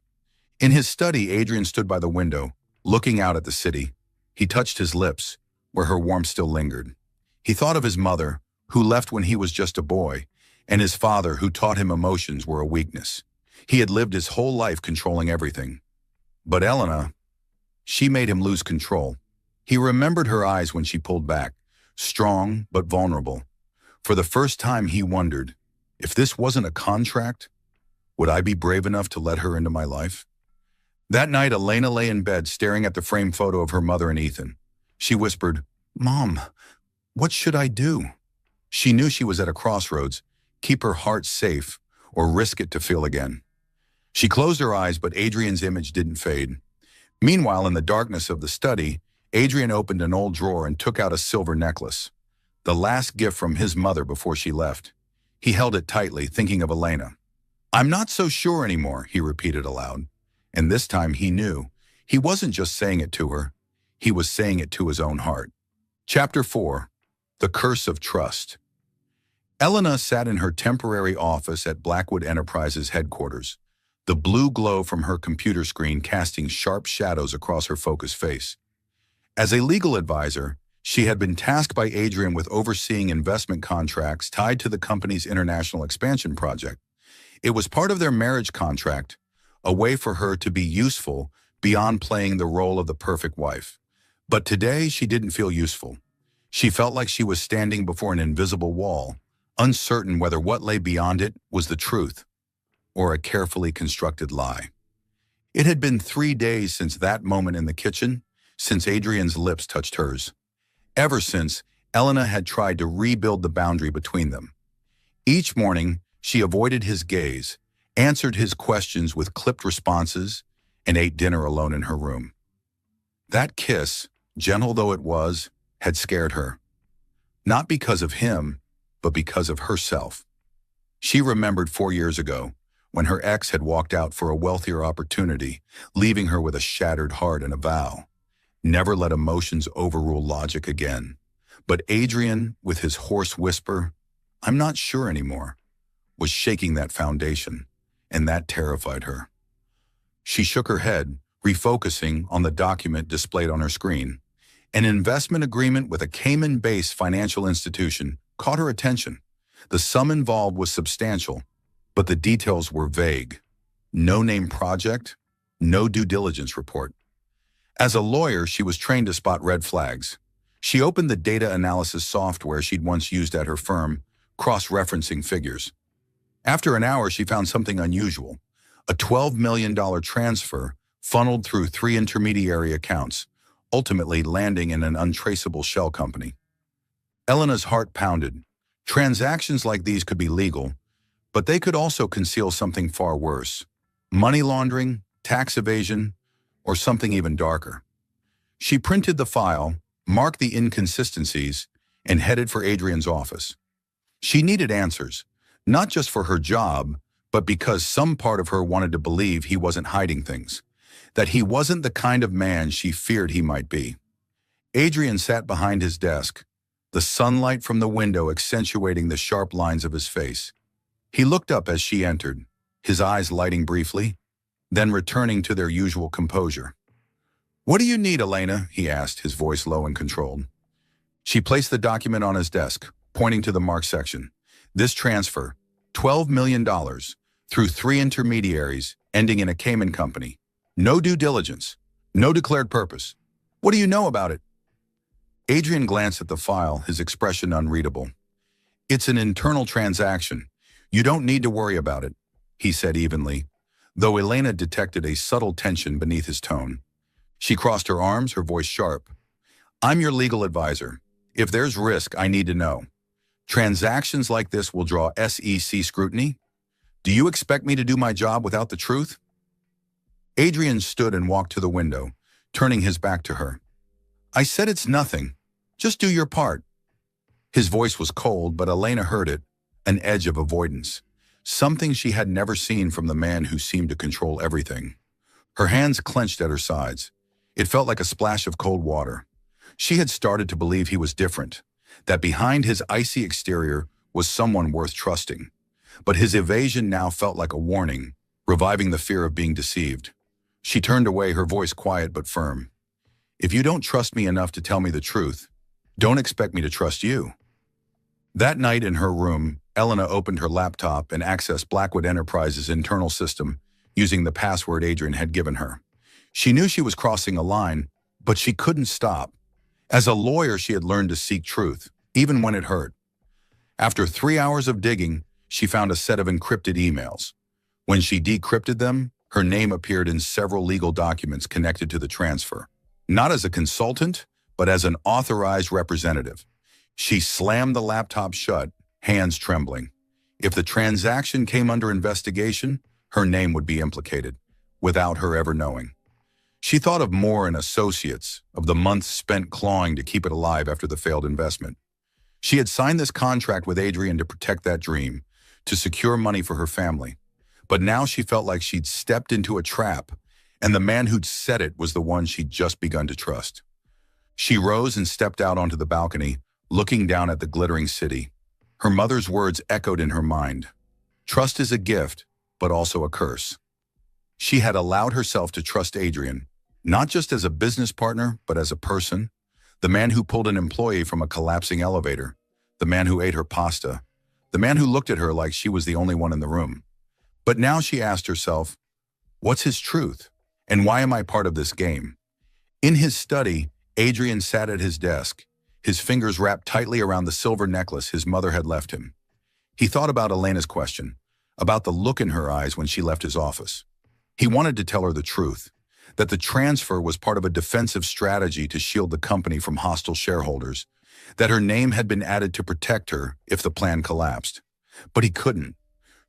In his study, Adrian stood by the window, looking out at the city. He touched his lips, where her warmth still lingered. He thought of his mother, who left when he was just a boy, and his father, who taught him emotions were a weakness. He had lived his whole life controlling everything. But Elena, she made him lose control. He remembered her eyes when she pulled back, strong but vulnerable. For the first time he wondered, if this wasn't a contract, would I be brave enough to let her into my life? That night, Elena lay in bed staring at the framed photo of her mother and Ethan. She whispered, "Mom, what should I do?" She knew she was at a crossroads, keep her heart safe or risk it to feel again. She closed her eyes, but Adrian's image didn't fade. Meanwhile, in the darkness of the study, Adrian opened an old drawer and took out a silver necklace, the last gift from his mother before she left. He held it tightly, thinking of Elena. "I'm not so sure anymore," he repeated aloud. And this time he knew. He wasn't just saying it to her. He was saying it to his own heart. Chapter 4. The Curse of Trust. Elena sat in her temporary office at Blackwood Enterprises headquarters, the blue glow from her computer screen casting sharp shadows across her focused face. As a legal advisor, she had been tasked by Adrian with overseeing investment contracts tied to the company's international expansion project. It was part of their marriage contract, a way for her to be useful beyond playing the role of the perfect wife. But today, she didn't feel useful. She felt like she was standing before an invisible wall, uncertain whether what lay beyond it was the truth or a carefully constructed lie. It had been 3 days since that moment in the kitchen, since Adrian's lips touched hers. Ever since, Elena had tried to rebuild the boundary between them. Each morning, she avoided his gaze, answered his questions with clipped responses, and ate dinner alone in her room. That kiss, gentle though it was, had scared her. Not because of him, but because of herself. She remembered 4 years ago, when her ex had walked out for a wealthier opportunity, leaving her with a shattered heart and a vow. Never let emotions overrule logic again. But Adrian, with his hoarse whisper, "I'm not sure anymore," was shaking that foundation, and that terrified her. She shook her head, refocusing on the document displayed on her screen. An investment agreement with a Cayman-based financial institution caught her attention. The sum involved was substantial, but the details were vague. No name project, no due diligence report. As a lawyer, she was trained to spot red flags. She opened the data analysis software she'd once used at her firm, cross-referencing figures. After an hour, she found something unusual. A $12 million transfer funneled through 3 intermediary accounts, ultimately landing in an untraceable shell company. Elena's heart pounded. Transactions like these could be legal, but they could also conceal something far worse: money laundering, tax evasion, or something even darker. She printed the file, marked the inconsistencies, and headed for Adrian's office. She needed answers, not just for her job, but because some part of her wanted to believe he wasn't hiding things, that he wasn't the kind of man she feared he might be. Adrian sat behind his desk, the sunlight from the window accentuating the sharp lines of his face. He looked up as she entered, his eyes lighting briefly, then returning to their usual composure. "What do you need, Elena?" he asked, his voice low and controlled. She placed the document on his desk, pointing to the marked section. "This transfer, $12 million, through 3 intermediaries, ending in a Cayman company. No due diligence, no declared purpose. What do you know about it?" Adrian glanced at the file, his expression unreadable. "It's an internal transaction. You don't need to worry about it," he said evenly, though Elena detected a subtle tension beneath his tone. She crossed her arms, her voice sharp. "I'm your legal advisor. If there's risk, I need to know. Transactions like this will draw SEC scrutiny. Do you expect me to do my job without the truth?" Adrian stood and walked to the window, turning his back to her. "I said it's nothing. Just do your part." His voice was cold, but Elena heard it, an edge of avoidance, something she had never seen from the man who seemed to control everything. Her hands clenched at her sides. It felt like a splash of cold water. She had started to believe he was different, that behind his icy exterior was someone worth trusting. But his evasion now felt like a warning, reviving the fear of being deceived. She turned away, her voice quiet but firm. "If you don't trust me enough to tell me the truth, don't expect me to trust you." That night in her room, Elena opened her laptop and accessed Blackwood Enterprises' internal system using the password Adrian had given her. She knew she was crossing a line, but she couldn't stop. As a lawyer, she had learned to seek truth, even when it hurt. After 3 hours of digging, she found a set of encrypted emails. When she decrypted them, her name appeared in several legal documents connected to the transfer. Not as a consultant, but as an authorized representative. She slammed the laptop shut, hands trembling. If the transaction came under investigation, her name would be implicated, without her ever knowing. She thought of Moore and Associates, of the months spent clawing to keep it alive after the failed investment. She had signed this contract with Adrian to protect that dream, to secure money for her family. But now she felt like she'd stepped into a trap, and the man who'd set it was the one she'd just begun to trust. She rose and stepped out onto the balcony, looking down at the glittering city. Her mother's words echoed in her mind. Trust is a gift, but also a curse. She had allowed herself to trust Adrian, not just as a business partner, but as a person. The man who pulled an employee from a collapsing elevator. The man who ate her pasta. The man who looked at her like she was the only one in the room. But now she asked herself, what's his truth? And why am I part of this game? In his study, Adrian sat at his desk, his fingers wrapped tightly around the silver necklace his mother had left him. He thought about Elena's question, about the look in her eyes when she left his office. He wanted to tell her the truth, that the transfer was part of a defensive strategy to shield the company from hostile shareholders, that her name had been added to protect her if the plan collapsed. But he couldn't.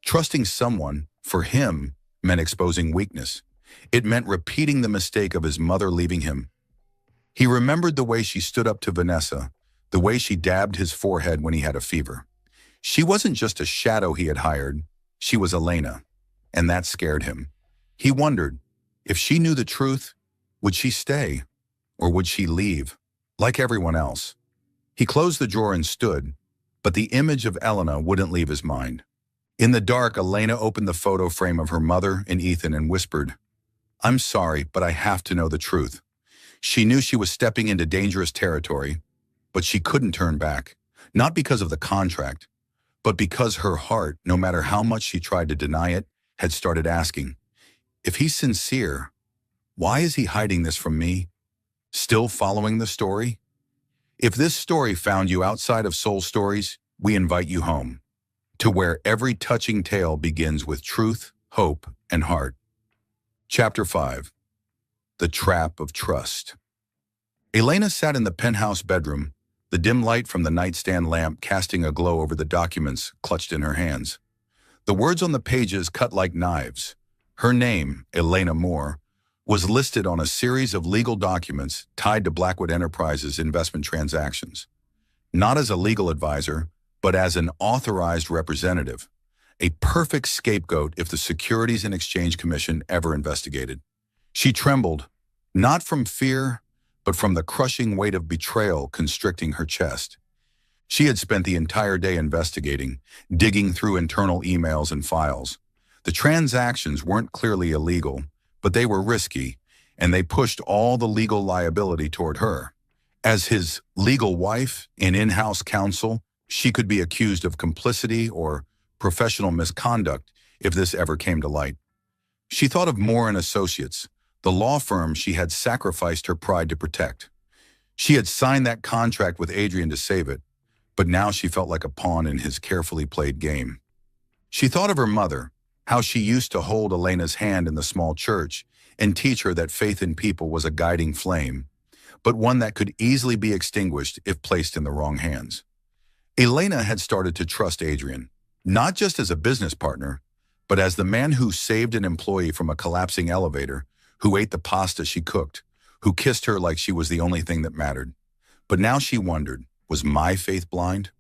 Trusting someone, for him, meant exposing weakness. It meant repeating the mistake of his mother leaving him. He remembered the way she stood up to Vanessa, the way she dabbed his forehead when he had a fever. She wasn't just a shadow he had hired, she was Elena, and that scared him. He wondered, if she knew the truth, would she stay, or would she leave, like everyone else? He closed the drawer and stood, but the image of Elena wouldn't leave his mind. In the dark, Elena opened the photo frame of her mother and Ethan and whispered, "I'm sorry, but I have to know the truth." She knew she was stepping into dangerous territory, but she couldn't turn back, not because of the contract, but because her heart, no matter how much she tried to deny it, had started asking, if he's sincere, why is he hiding this from me? Still following the story? If this story found you outside of Soul Stories, we invite you home, to where every touching tale begins with truth, hope, and heart. Chapter 5. The Trap of Trust. Elena sat in the penthouse bedroom, the dim light from the nightstand lamp casting a glow over the documents clutched in her hands. The words on the pages cut like knives. Her name, Elena Moore, was listed on a series of legal documents tied to Blackwood Enterprises investment transactions. Not as a legal advisor, but as an authorized representative. A perfect scapegoat if the Securities and Exchange Commission ever investigated. She trembled, not from fear, but from the crushing weight of betrayal constricting her chest. She had spent the entire day investigating, digging through internal emails and files. The transactions weren't clearly illegal, but they were risky, and they pushed all the legal liability toward her. As his legal wife and in-house counsel, she could be accused of complicity or professional misconduct if this ever came to light. She thought of Moore and Associates, the law firm she had sacrificed her pride to protect. She had signed that contract with Adrian to save it, but now she felt like a pawn in his carefully played game. She thought of her mother, how she used to hold Elena's hand in the small church and teach her that faith in people was a guiding flame, but one that could easily be extinguished if placed in the wrong hands. Elena had started to trust Adrian, not just as a business partner, but as the man who saved an employee from a collapsing elevator, who ate the pasta she cooked, who kissed her like she was the only thing that mattered. But now she wondered, was my faith blind?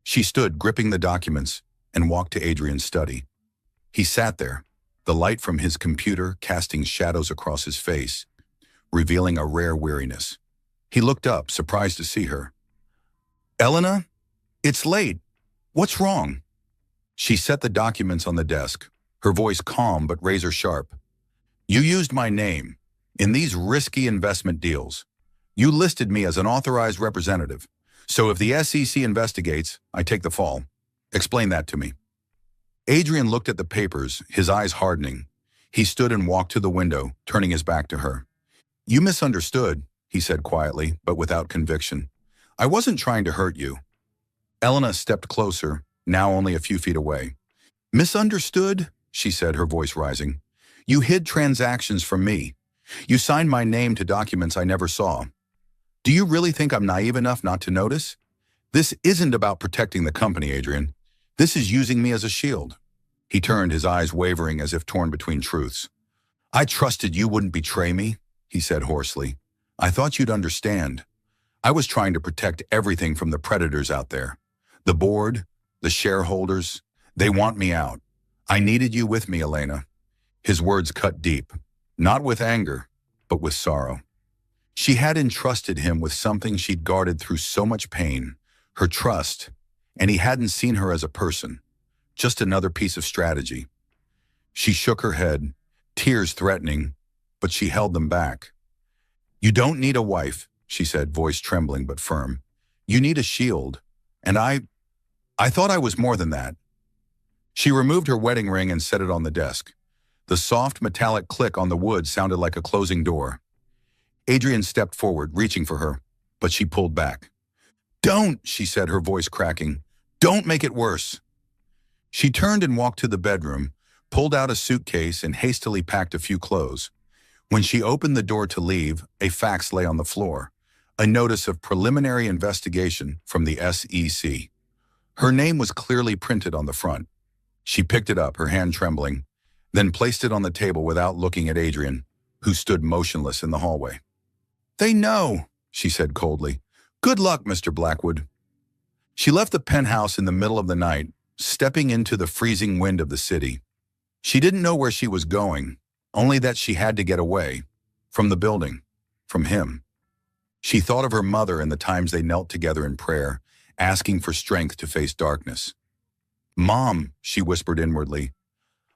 She stood, gripping the documents, and walked to Adrian's study. He sat there, the light from his computer casting shadows across his face, revealing a rare weariness. He looked up, surprised to see her. "Elena, it's late. What's wrong?" She set the documents on the desk, her voice calm but razor sharp. "You used my name in these risky investment deals. You listed me as an authorized representative. So if the SEC investigates, I take the fall. Explain that to me." Adrian looked at the papers, his eyes hardening. He stood and walked to the window, turning his back to her. "You misunderstood," he said quietly, but without conviction. "I wasn't trying to hurt you." Elena stepped closer, now only a few feet away. "Misunderstood?" she said, her voice rising. "You hid transactions from me. You signed my name to documents I never saw. Do you really think I'm naive enough not to notice? This isn't about protecting the company, Adrian. This is using me as a shield." He turned, his eyes wavering as if torn between truths. "I trusted you wouldn't betray me," he said hoarsely. "I thought you'd understand. I was trying to protect everything from the predators out there. The board, the shareholders, they want me out. I needed you with me, Elena." His words cut deep, not with anger, but with sorrow. She had entrusted him with something she'd guarded through so much pain, her trust, and he hadn't seen her as a person, just another piece of strategy. She shook her head, tears threatening, but she held them back. "You don't need a wife," she said, voice trembling but firm. "You need a shield, and I thought I was more than that." She removed her wedding ring and set it on the desk. The soft metallic click on the wood sounded like a closing door. Adrian stepped forward, reaching for her, but she pulled back. "Don't," she said, her voice cracking. "Don't make it worse." She turned and walked to the bedroom, pulled out a suitcase and hastily packed a few clothes. When she opened the door to leave, a fax lay on the floor, a notice of preliminary investigation from the SEC. Her name was clearly printed on the front. She picked it up, her hand trembling, then placed it on the table without looking at Adrian, who stood motionless in the hallway. "They know," she said coldly. "Good luck, Mr. Blackwood." She left the penthouse in the middle of the night, stepping into the freezing wind of the city. She didn't know where she was going, only that she had to get away, from the building, from him. She thought of her mother and the times they knelt together in prayer, asking for strength to face darkness. "Mom," she whispered inwardly,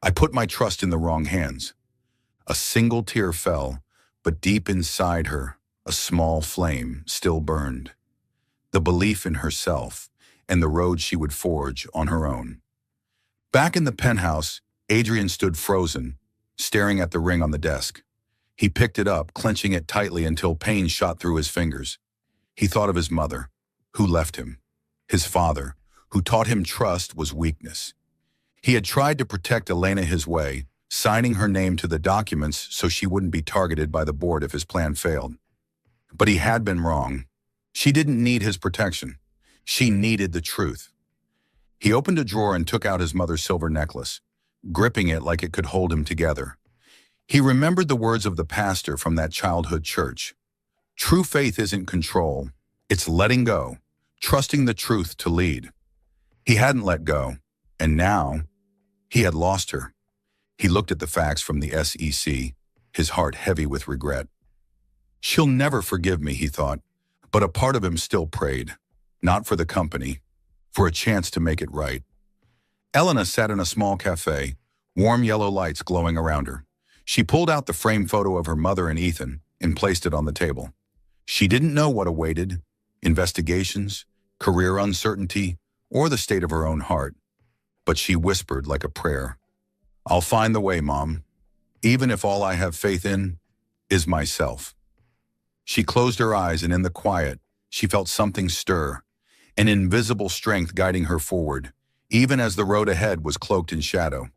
"I put my trust in the wrong hands." A single tear fell, but deep inside her, a small flame still burned. The belief in herself and the road she would forge on her own. Back in the penthouse, Adrian stood frozen, staring at the ring on the desk. He picked it up, clenching it tightly until pain shot through his fingers. He thought of his mother, who left him, his father, who taught him trust was weakness. He had tried to protect Elena his way, signing her name to the documents so she wouldn't be targeted by the board if his plan failed. But he had been wrong. She didn't need his protection. She needed the truth. He opened a drawer and took out his mother's silver necklace, gripping it like it could hold him together. He remembered the words of the pastor from that childhood church. True faith isn't control. It's letting go, trusting the truth to lead. He hadn't let go, and now he had lost her. He looked at the facts from the SEC, his heart heavy with regret. She'll never forgive me, he thought, but a part of him still prayed, not for the company, for a chance to make it right. Elena sat in a small cafe, warm yellow lights glowing around her. She pulled out the framed photo of her mother and Ethan and placed it on the table. She didn't know what awaited, investigations, career uncertainty, or the state of her own heart. But she whispered like a prayer, "I'll find the way, Mom, even if all I have faith in is myself." She closed her eyes, and in the quiet, she felt something stir, an invisible strength guiding her forward, even as the road ahead was cloaked in shadow.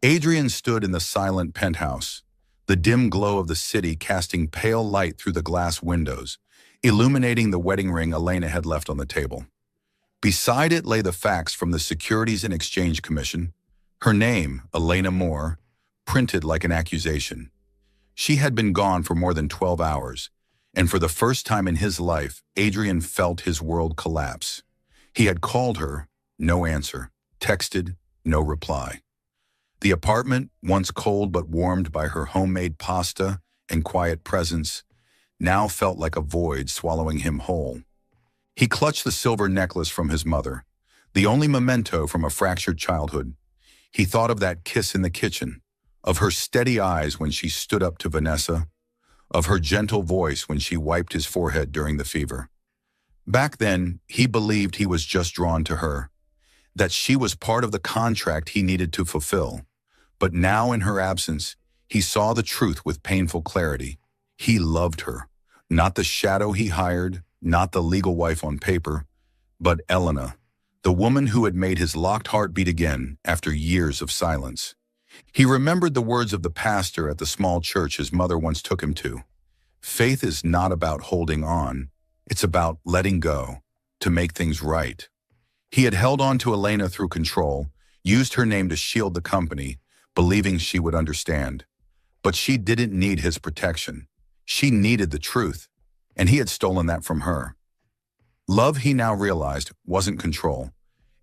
Adrian stood in the silent penthouse, the dim glow of the city casting pale light through the glass windows, illuminating the wedding ring Elena had left on the table. Beside it lay the facts from the Securities and Exchange Commission, her name, Elena Moore, printed like an accusation. She had been gone for more than 12 hours, and for the first time in his life, Adrian felt his world collapse. He had called her, no answer, texted, no reply. The apartment, once cold but warmed by her homemade pasta and quiet presence, now felt like a void swallowing him whole. He clutched the silver necklace from his mother, the only memento from a fractured childhood. He thought of that kiss in the kitchen, of her steady eyes when she stood up to Vanessa, of her gentle voice when she wiped his forehead during the fever. Back then, he believed he was just drawn to her, that she was part of the contract he needed to fulfill. But now, in her absence, he saw the truth with painful clarity. He loved her, not the shadow he hired, not the legal wife on paper, but Elena, the woman who had made his locked heart beat again after years of silence. He remembered the words of the pastor at the small church his mother once took him to. Faith is not about holding on, it's about letting go, to make things right. He had held on to Elena through control, used her name to shield the company, believing she would understand. But she didn't need his protection. She needed the truth, and he had stolen that from her. Love, he now realized, wasn't control.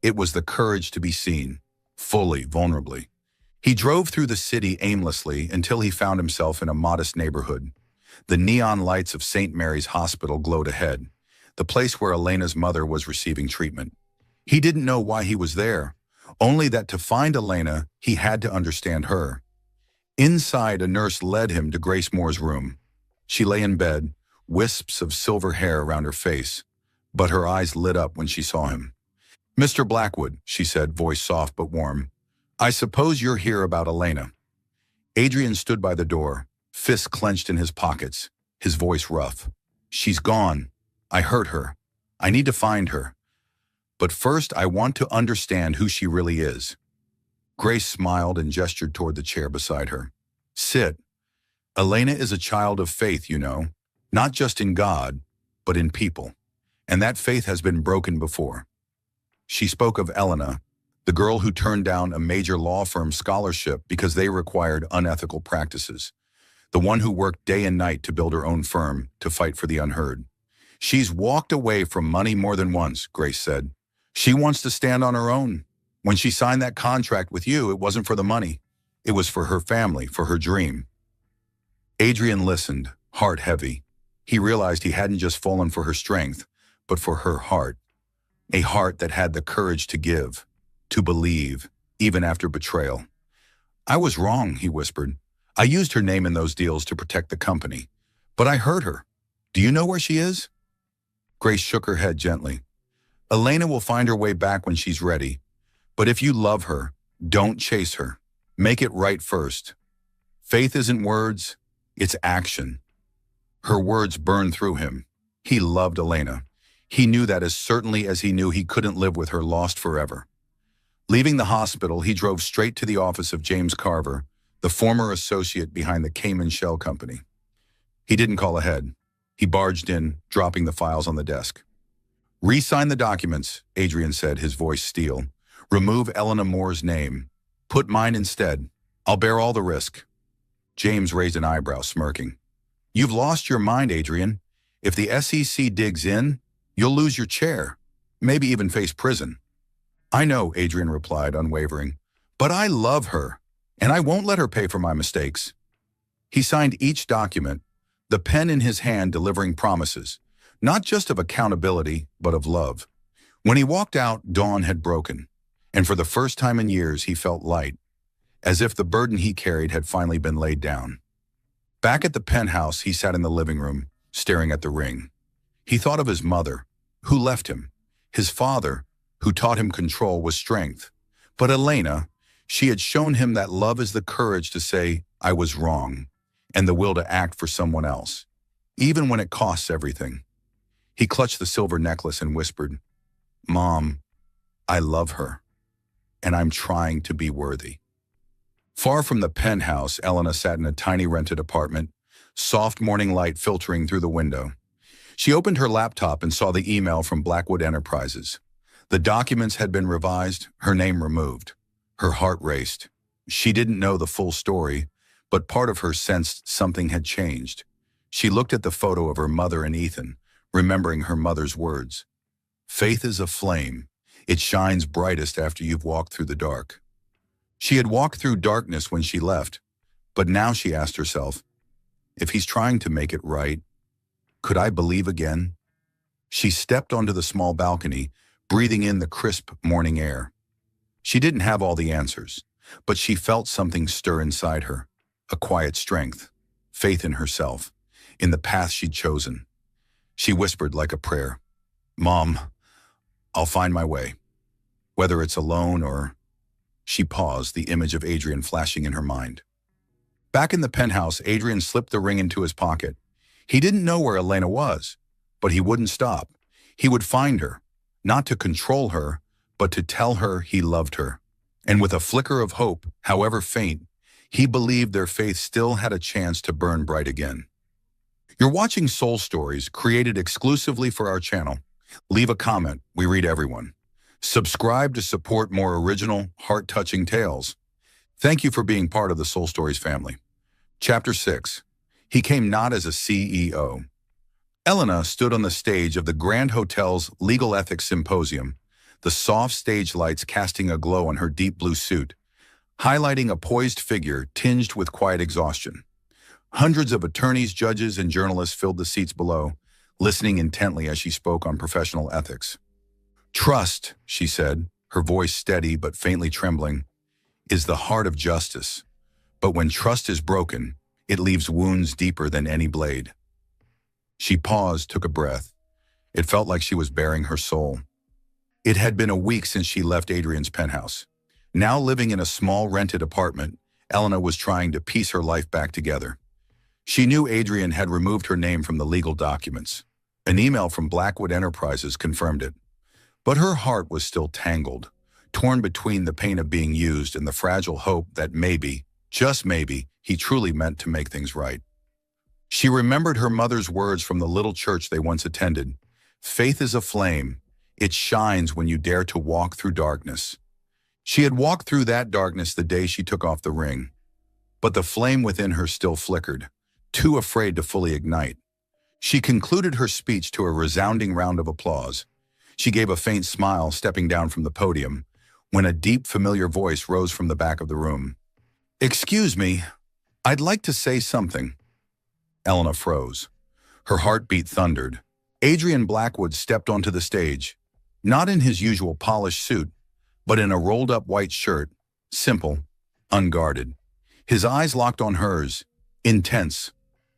It was the courage to be seen, fully, vulnerably. He drove through the city aimlessly until he found himself in a modest neighborhood. The neon lights of St. Mary's Hospital glowed ahead, the place where Elena's mother was receiving treatment. He didn't know why he was there, only that to find Elena, he had to understand her. Inside, a nurse led him to Grace Moore's room. She lay in bed, wisps of silver hair around her face, but her eyes lit up when she saw him. "Mr. Blackwood," she said, voice soft but warm, "I suppose you're here about Elena." Adrian stood by the door, fists clenched in his pockets, his voice rough. "She's gone. I hurt her. I need to find her. But first, I want to understand who she really is." Grace smiled and gestured toward the chair beside her. "Sit. Elena is a child of faith, you know, not just in God, but in people. And that faith has been broken before." She spoke of Elena, the girl who turned down a major law firm scholarship because they required unethical practices, the one who worked day and night to build her own firm, to fight for the unheard. "She's walked away from money more than once," Grace said. "She wants to stand on her own. When she signed that contract with you, it wasn't for the money. It was for her family, for her dream." Adrian listened, heart heavy. He realized he hadn't just fallen for her strength, but for her heart. A heart that had the courage to give, to believe, even after betrayal. "I was wrong," he whispered. "I used her name in those deals to protect the company. But I hurt her. Do you know where she is?" Grace shook her head gently. "Elena will find her way back when she's ready. But if you love her, don't chase her. Make it right first. Faith isn't words, it's action." Her words burned through him. He loved Elena. He knew that as certainly as he knew he couldn't live with her lost forever. Leaving the hospital, he drove straight to the office of James Carver, the former associate behind the Cayman Shell Company. He didn't call ahead. He barged in, dropping the files on the desk. "Re-sign the documents," Adrian said, his voice steel. "Remove Elena Moore's name. Put mine instead. I'll bear all the risk." James raised an eyebrow, smirking. "You've lost your mind, Adrian. If the SEC digs in, you'll lose your chair, maybe even face prison." "I know," Adrian replied, unwavering. "But I love her, and I won't let her pay for my mistakes." He signed each document, the pen in his hand delivering promises, not just of accountability, but of love. When he walked out, dawn had broken, and for the first time in years he felt light, as if the burden he carried had finally been laid down. Back at the penthouse, he sat in the living room, staring at the ring. He thought of his mother, who left him, his father, who taught him control was strength. But Elena, she had shown him that love is the courage to say, "I was wrong," and the will to act for someone else, even when it costs everything. He clutched the silver necklace and whispered, "Mom, I love her, and I'm trying to be worthy." Far from the penthouse, Elena sat in a tiny rented apartment, soft morning light filtering through the window. She opened her laptop and saw the email from Blackwood Enterprises. The documents had been revised, her name removed. Her heart raced. She didn't know the full story, but part of her sensed something had changed. She looked at the photo of her mother and Ethan, remembering her mother's words. "Faith is a flame. It shines brightest after you've walked through the dark." She had walked through darkness when she left, but now she asked herself, if he's trying to make it right, could I believe again? She stepped onto the small balcony, breathing in the crisp morning air. She didn't have all the answers, but she felt something stir inside her, a quiet strength, faith in herself, in the path she'd chosen. She whispered like a prayer, "Mom, I'll find my way, whether it's alone or..." She paused, the image of Adrian flashing in her mind. Back in the penthouse, Adrian slipped the ring into his pocket. He didn't know where Elena was, but he wouldn't stop. He would find her, not to control her, but to tell her he loved her. And with a flicker of hope, however faint, he believed their faith still had a chance to burn bright again. You're watching Soul Stories, created exclusively for our channel. Leave a comment, we read everyone. Subscribe to support more original, heart-touching tales. Thank you for being part of the Soul Stories family. Chapter 6. He came not as a CEO. Elena stood on the stage of the Grand Hotel's Legal Ethics Symposium, the soft stage lights casting a glow on her deep blue suit, highlighting a poised figure tinged with quiet exhaustion. Hundreds of attorneys, judges, and journalists filled the seats below, listening intently as she spoke on professional ethics. "Trust," she said, her voice steady but faintly trembling, "is the heart of justice. But when trust is broken, it leaves wounds deeper than any blade." She paused, took a breath. It felt like she was bearing her soul. It had been a week since she left Adrian's penthouse. Now living in a small rented apartment, Elena was trying to piece her life back together. She knew Adrian had removed her name from the legal documents. An email from Blackwood Enterprises confirmed it. But her heart was still tangled, torn between the pain of being used and the fragile hope that maybe, just maybe, he truly meant to make things right. She remembered her mother's words from the little church they once attended. "Faith is a flame. It shines when you dare to walk through darkness." She had walked through that darkness the day she took off the ring. But the flame within her still flickered, too afraid to fully ignite. She concluded her speech to a resounding round of applause. She gave a faint smile, stepping down from the podium, when a deep, familiar voice rose from the back of the room. "Excuse me, I'd like to say something." Elena froze. Her heartbeat thundered. Adrian Blackwood stepped onto the stage, not in his usual polished suit, but in a rolled-up white shirt, simple, unguarded. His eyes locked on hers, intense,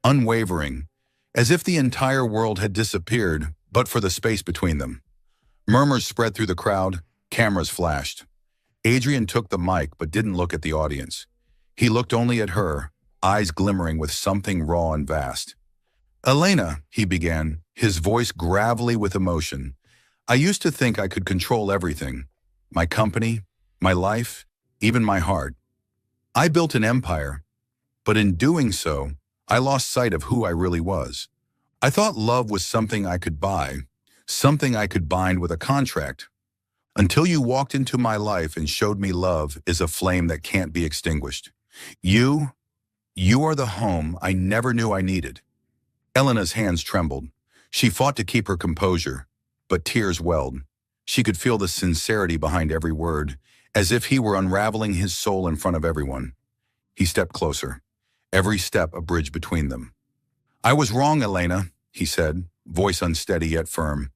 unwavering, as if the entire world had disappeared but for the space between them. Murmurs spread through the crowd, cameras flashed. Adrian took the mic but didn't look at the audience. He looked only at her, eyes glimmering with something raw and vast. Elena, he began, his voice gravelly with emotion. I used to think I could control everything. My company, my life, even my heart. I built an empire, but in doing so, I lost sight of who I really was. I thought love was something I could buy, something I could bind with a contract. Until you walked into my life and showed me love is a flame that can't be extinguished. You, you are the home I never knew I needed. Elena's hands trembled. She fought to keep her composure, but tears welled. She could feel the sincerity behind every word, as if he were unraveling his soul in front of everyone. He stepped closer, every step a bridge between them. I was wrong, Elena, he said, voice unsteady yet firm.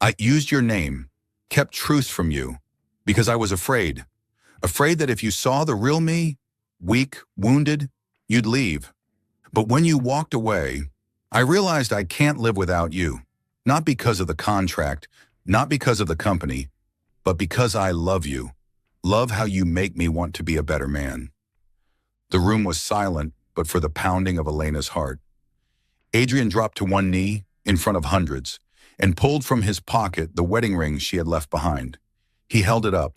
I used your name, kept truths from you, because I was afraid. Afraid that if you saw the real me, weak, wounded, you'd leave. But when you walked away, I realized I can't live without you, not because of the contract, not because of the company, but because I love you, love how you make me want to be a better man. The room was silent, but for the pounding of Elena's heart. Adrian dropped to one knee in front of hundreds and pulled from his pocket the wedding ring she had left behind. He held it up,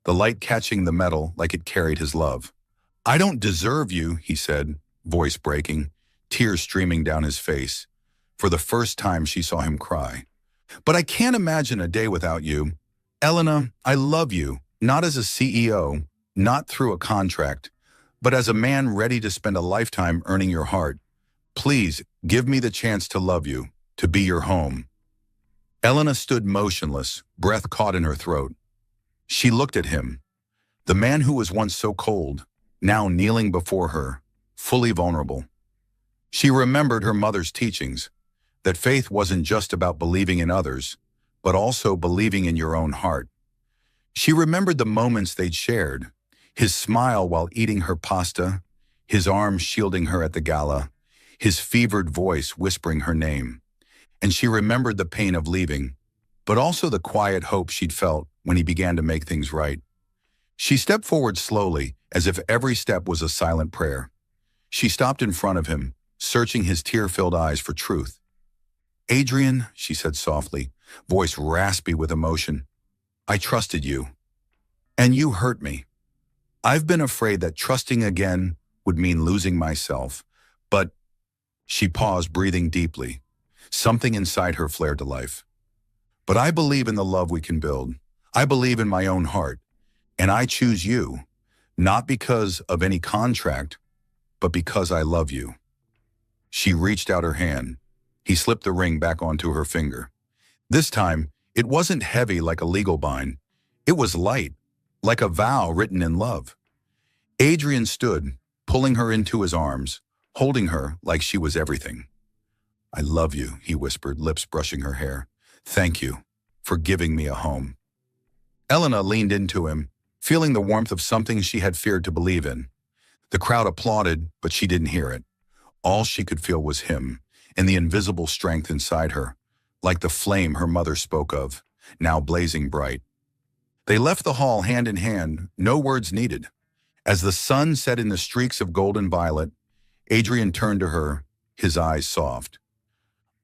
the light catching the metal like it carried his love. I don't deserve you, he said, voice breaking, tears streaming down his face. For the first time she saw him cry. But I can't imagine a day without you. Elena, I love you, not as a CEO, not through a contract, but as a man ready to spend a lifetime earning your heart. Please, give me the chance to love you, to be your home. Elena stood motionless, breath caught in her throat. She looked at him, the man who was once so cold, now kneeling before her, fully vulnerable. She remembered her mother's teachings, that faith wasn't just about believing in others, but also believing in your own heart. She remembered the moments they'd shared, his smile while eating her pasta, his arms shielding her at the gala, his fevered voice whispering her name. And she remembered the pain of leaving, but also the quiet hope she'd felt when he began to make things right. She stepped forward slowly, as if every step was a silent prayer. She stopped in front of him, searching his tear-filled eyes for truth. Adrian, she said softly, voice raspy with emotion, I trusted you. And you hurt me. I've been afraid that trusting again would mean losing myself. But she paused, breathing deeply. Something inside her flared to life. But I believe in the love we can build. I believe in my own heart. And I choose you, not because of any contract, but because I love you. She reached out her hand. He slipped the ring back onto her finger. This time, it wasn't heavy like a legal bind. It was light, like a vow written in love. Adrian stood, pulling her into his arms, holding her like she was everything. I love you, he whispered, lips brushing her hair. Thank you for giving me a home. Elena leaned into him, feeling the warmth of something she had feared to believe in. The crowd applauded, but she didn't hear it. All she could feel was him, and the invisible strength inside her, like the flame her mother spoke of, now blazing bright. They left the hall hand in hand, no words needed. As the sun set in the streaks of golden violet, Adrian turned to her, his eyes soft.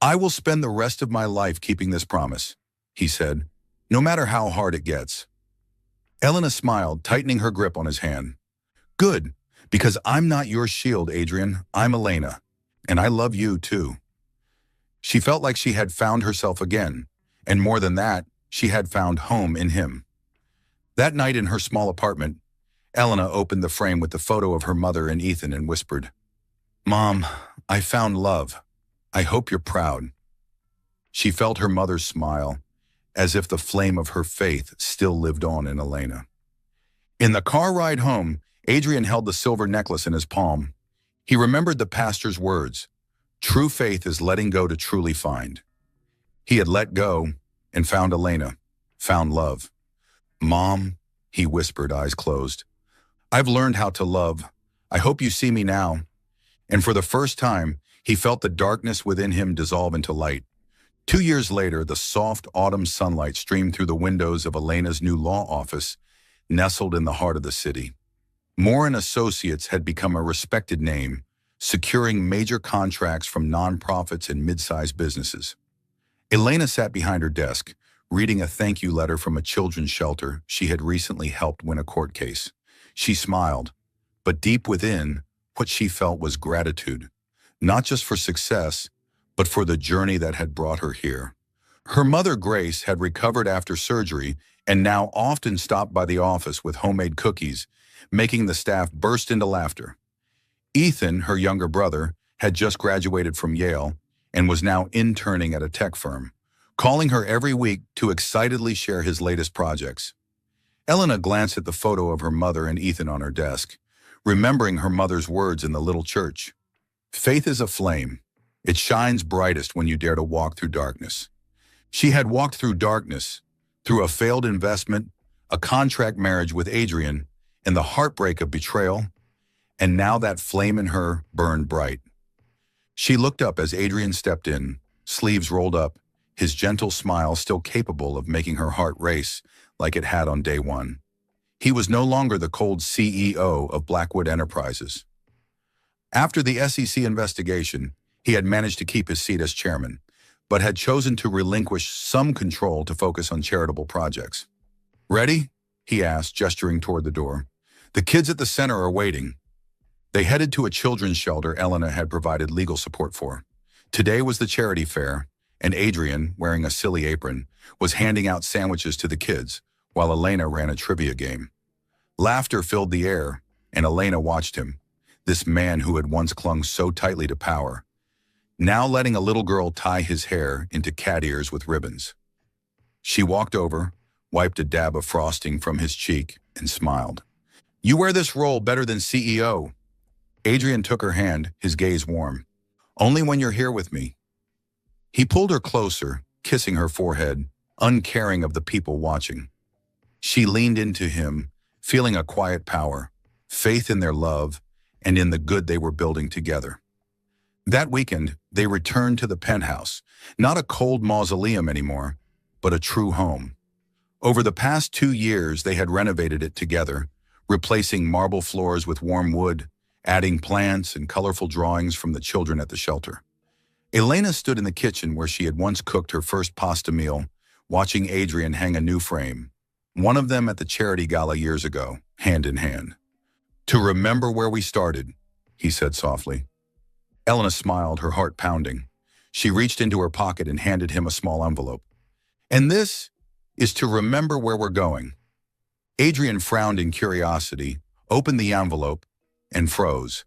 I will spend the rest of my life keeping this promise, he said, no matter how hard it gets. Elena smiled, tightening her grip on his hand. Good, because I'm not your shield, Adrian. I'm Elena, and I love you too. She felt like she had found herself again, and more than that, she had found home in him. That night in her small apartment, Elena opened the frame with the photo of her mother and Ethan and whispered, Mom, I found love. I hope you're proud. She felt her mother's smile, as if the flame of her faith still lived on in Elena. In the car ride home, Adrian held the silver necklace in his palm. He remembered the pastor's words, true faith is letting go to truly find. He had let go and found Elena, found love. Mom, he whispered, eyes closed. I've learned how to love. I hope you see me now. And for the first time, he felt the darkness within him dissolve into light. 2 years later, the soft autumn sunlight streamed through the windows of Elena's new law office, nestled in the heart of the city. Moore and Associates had become a respected name, securing major contracts from nonprofits and mid-sized businesses. Elena sat behind her desk, reading a thank you letter from a children's shelter she had recently helped win a court case. She smiled, but deep within, what she felt was gratitude, not just for success, but for the journey that had brought her here. Her mother, Grace, had recovered after surgery and now often stopped by the office with homemade cookies, making the staff burst into laughter. Ethan, her younger brother, had just graduated from Yale and was now interning at a tech firm, calling her every week to excitedly share his latest projects. Elena glanced at the photo of her mother and Ethan on her desk, remembering her mother's words in the little church. Faith is a flame. It shines brightest when you dare to walk through darkness. She had walked through darkness, through a failed investment, a contract marriage with Adrian, and the heartbreak of betrayal, and now that flame in her burned bright. She looked up as Adrian stepped in, sleeves rolled up, his gentle smile still capable of making her heart race like it had on day one. He was no longer the cold CEO of Blackwood Enterprises. After the SEC investigation, he had managed to keep his seat as chairman, but had chosen to relinquish some control to focus on charitable projects. "Ready?" he asked, gesturing toward the door. "The kids at the center are waiting." They headed to a children's shelter Elena had provided legal support for. Today was the charity fair, and Adrian, wearing a silly apron, was handing out sandwiches to the kids, while Elena ran a trivia game. Laughter filled the air, and Elena watched him, this man who had once clung so tightly to power, now letting a little girl tie his hair into cat ears with ribbons. She walked over, wiped a dab of frosting from his cheek, and smiled. "You wear this role better than CEO." Adrian took her hand, his gaze warm. "Only when you're here with me." He pulled her closer, kissing her forehead, uncaring of the people watching. She leaned into him, feeling a quiet power, faith in their love, and in the good they were building together. That weekend, they returned to the penthouse, not a cold mausoleum anymore, but a true home. Over the past 2 years, they had renovated it together, replacing marble floors with warm wood, adding plants and colorful drawings from the children at the shelter. Elena stood in the kitchen where she had once cooked her first pasta meal, watching Adrian hang a new frame, one of them at the charity gala years ago, hand in hand. "To remember where we started," he said softly. Elena smiled, her heart pounding. She reached into her pocket and handed him a small envelope. "And this is to remember where we're going." Adrian frowned in curiosity, opened the envelope, and froze.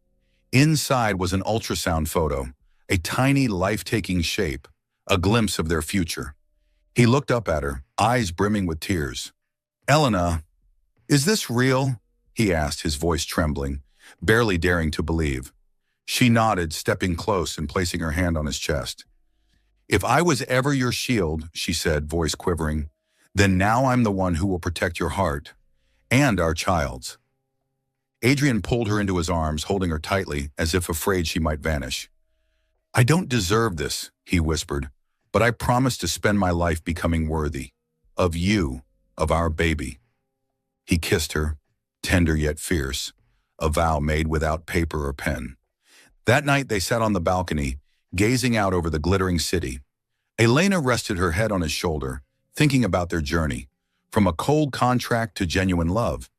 Inside was an ultrasound photo, a tiny life-taking shape, a glimpse of their future. He looked up at her, eyes brimming with tears. "Elena, is this real?" he asked, his voice trembling, barely daring to believe. She nodded, stepping close and placing her hand on his chest. "If I was ever your shield," she said, voice quivering, "then now I'm the one who will protect your heart, and our child's." Adrian pulled her into his arms, holding her tightly, as if afraid she might vanish. "I don't deserve this," he whispered, "but I promise to spend my life becoming worthy. Of you, of our baby." He kissed her, tender yet fierce, a vow made without paper or pen. That night they sat on the balcony, gazing out over the glittering city. Elena rested her head on his shoulder, thinking about their journey, from a cold contract to genuine love.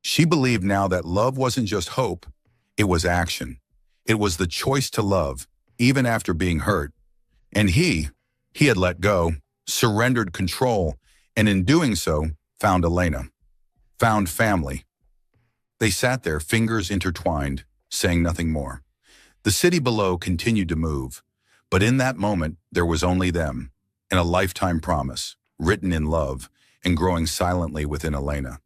She believed now that love wasn't just hope, it was action. It was the choice to love, even after being hurt. And he had let go, surrendered control, and in doing so, found Elena, found family. They sat there, fingers intertwined, saying nothing more. The city below continued to move, but in that moment, there was only them, and a lifetime promise, written in love and growing silently within Elena.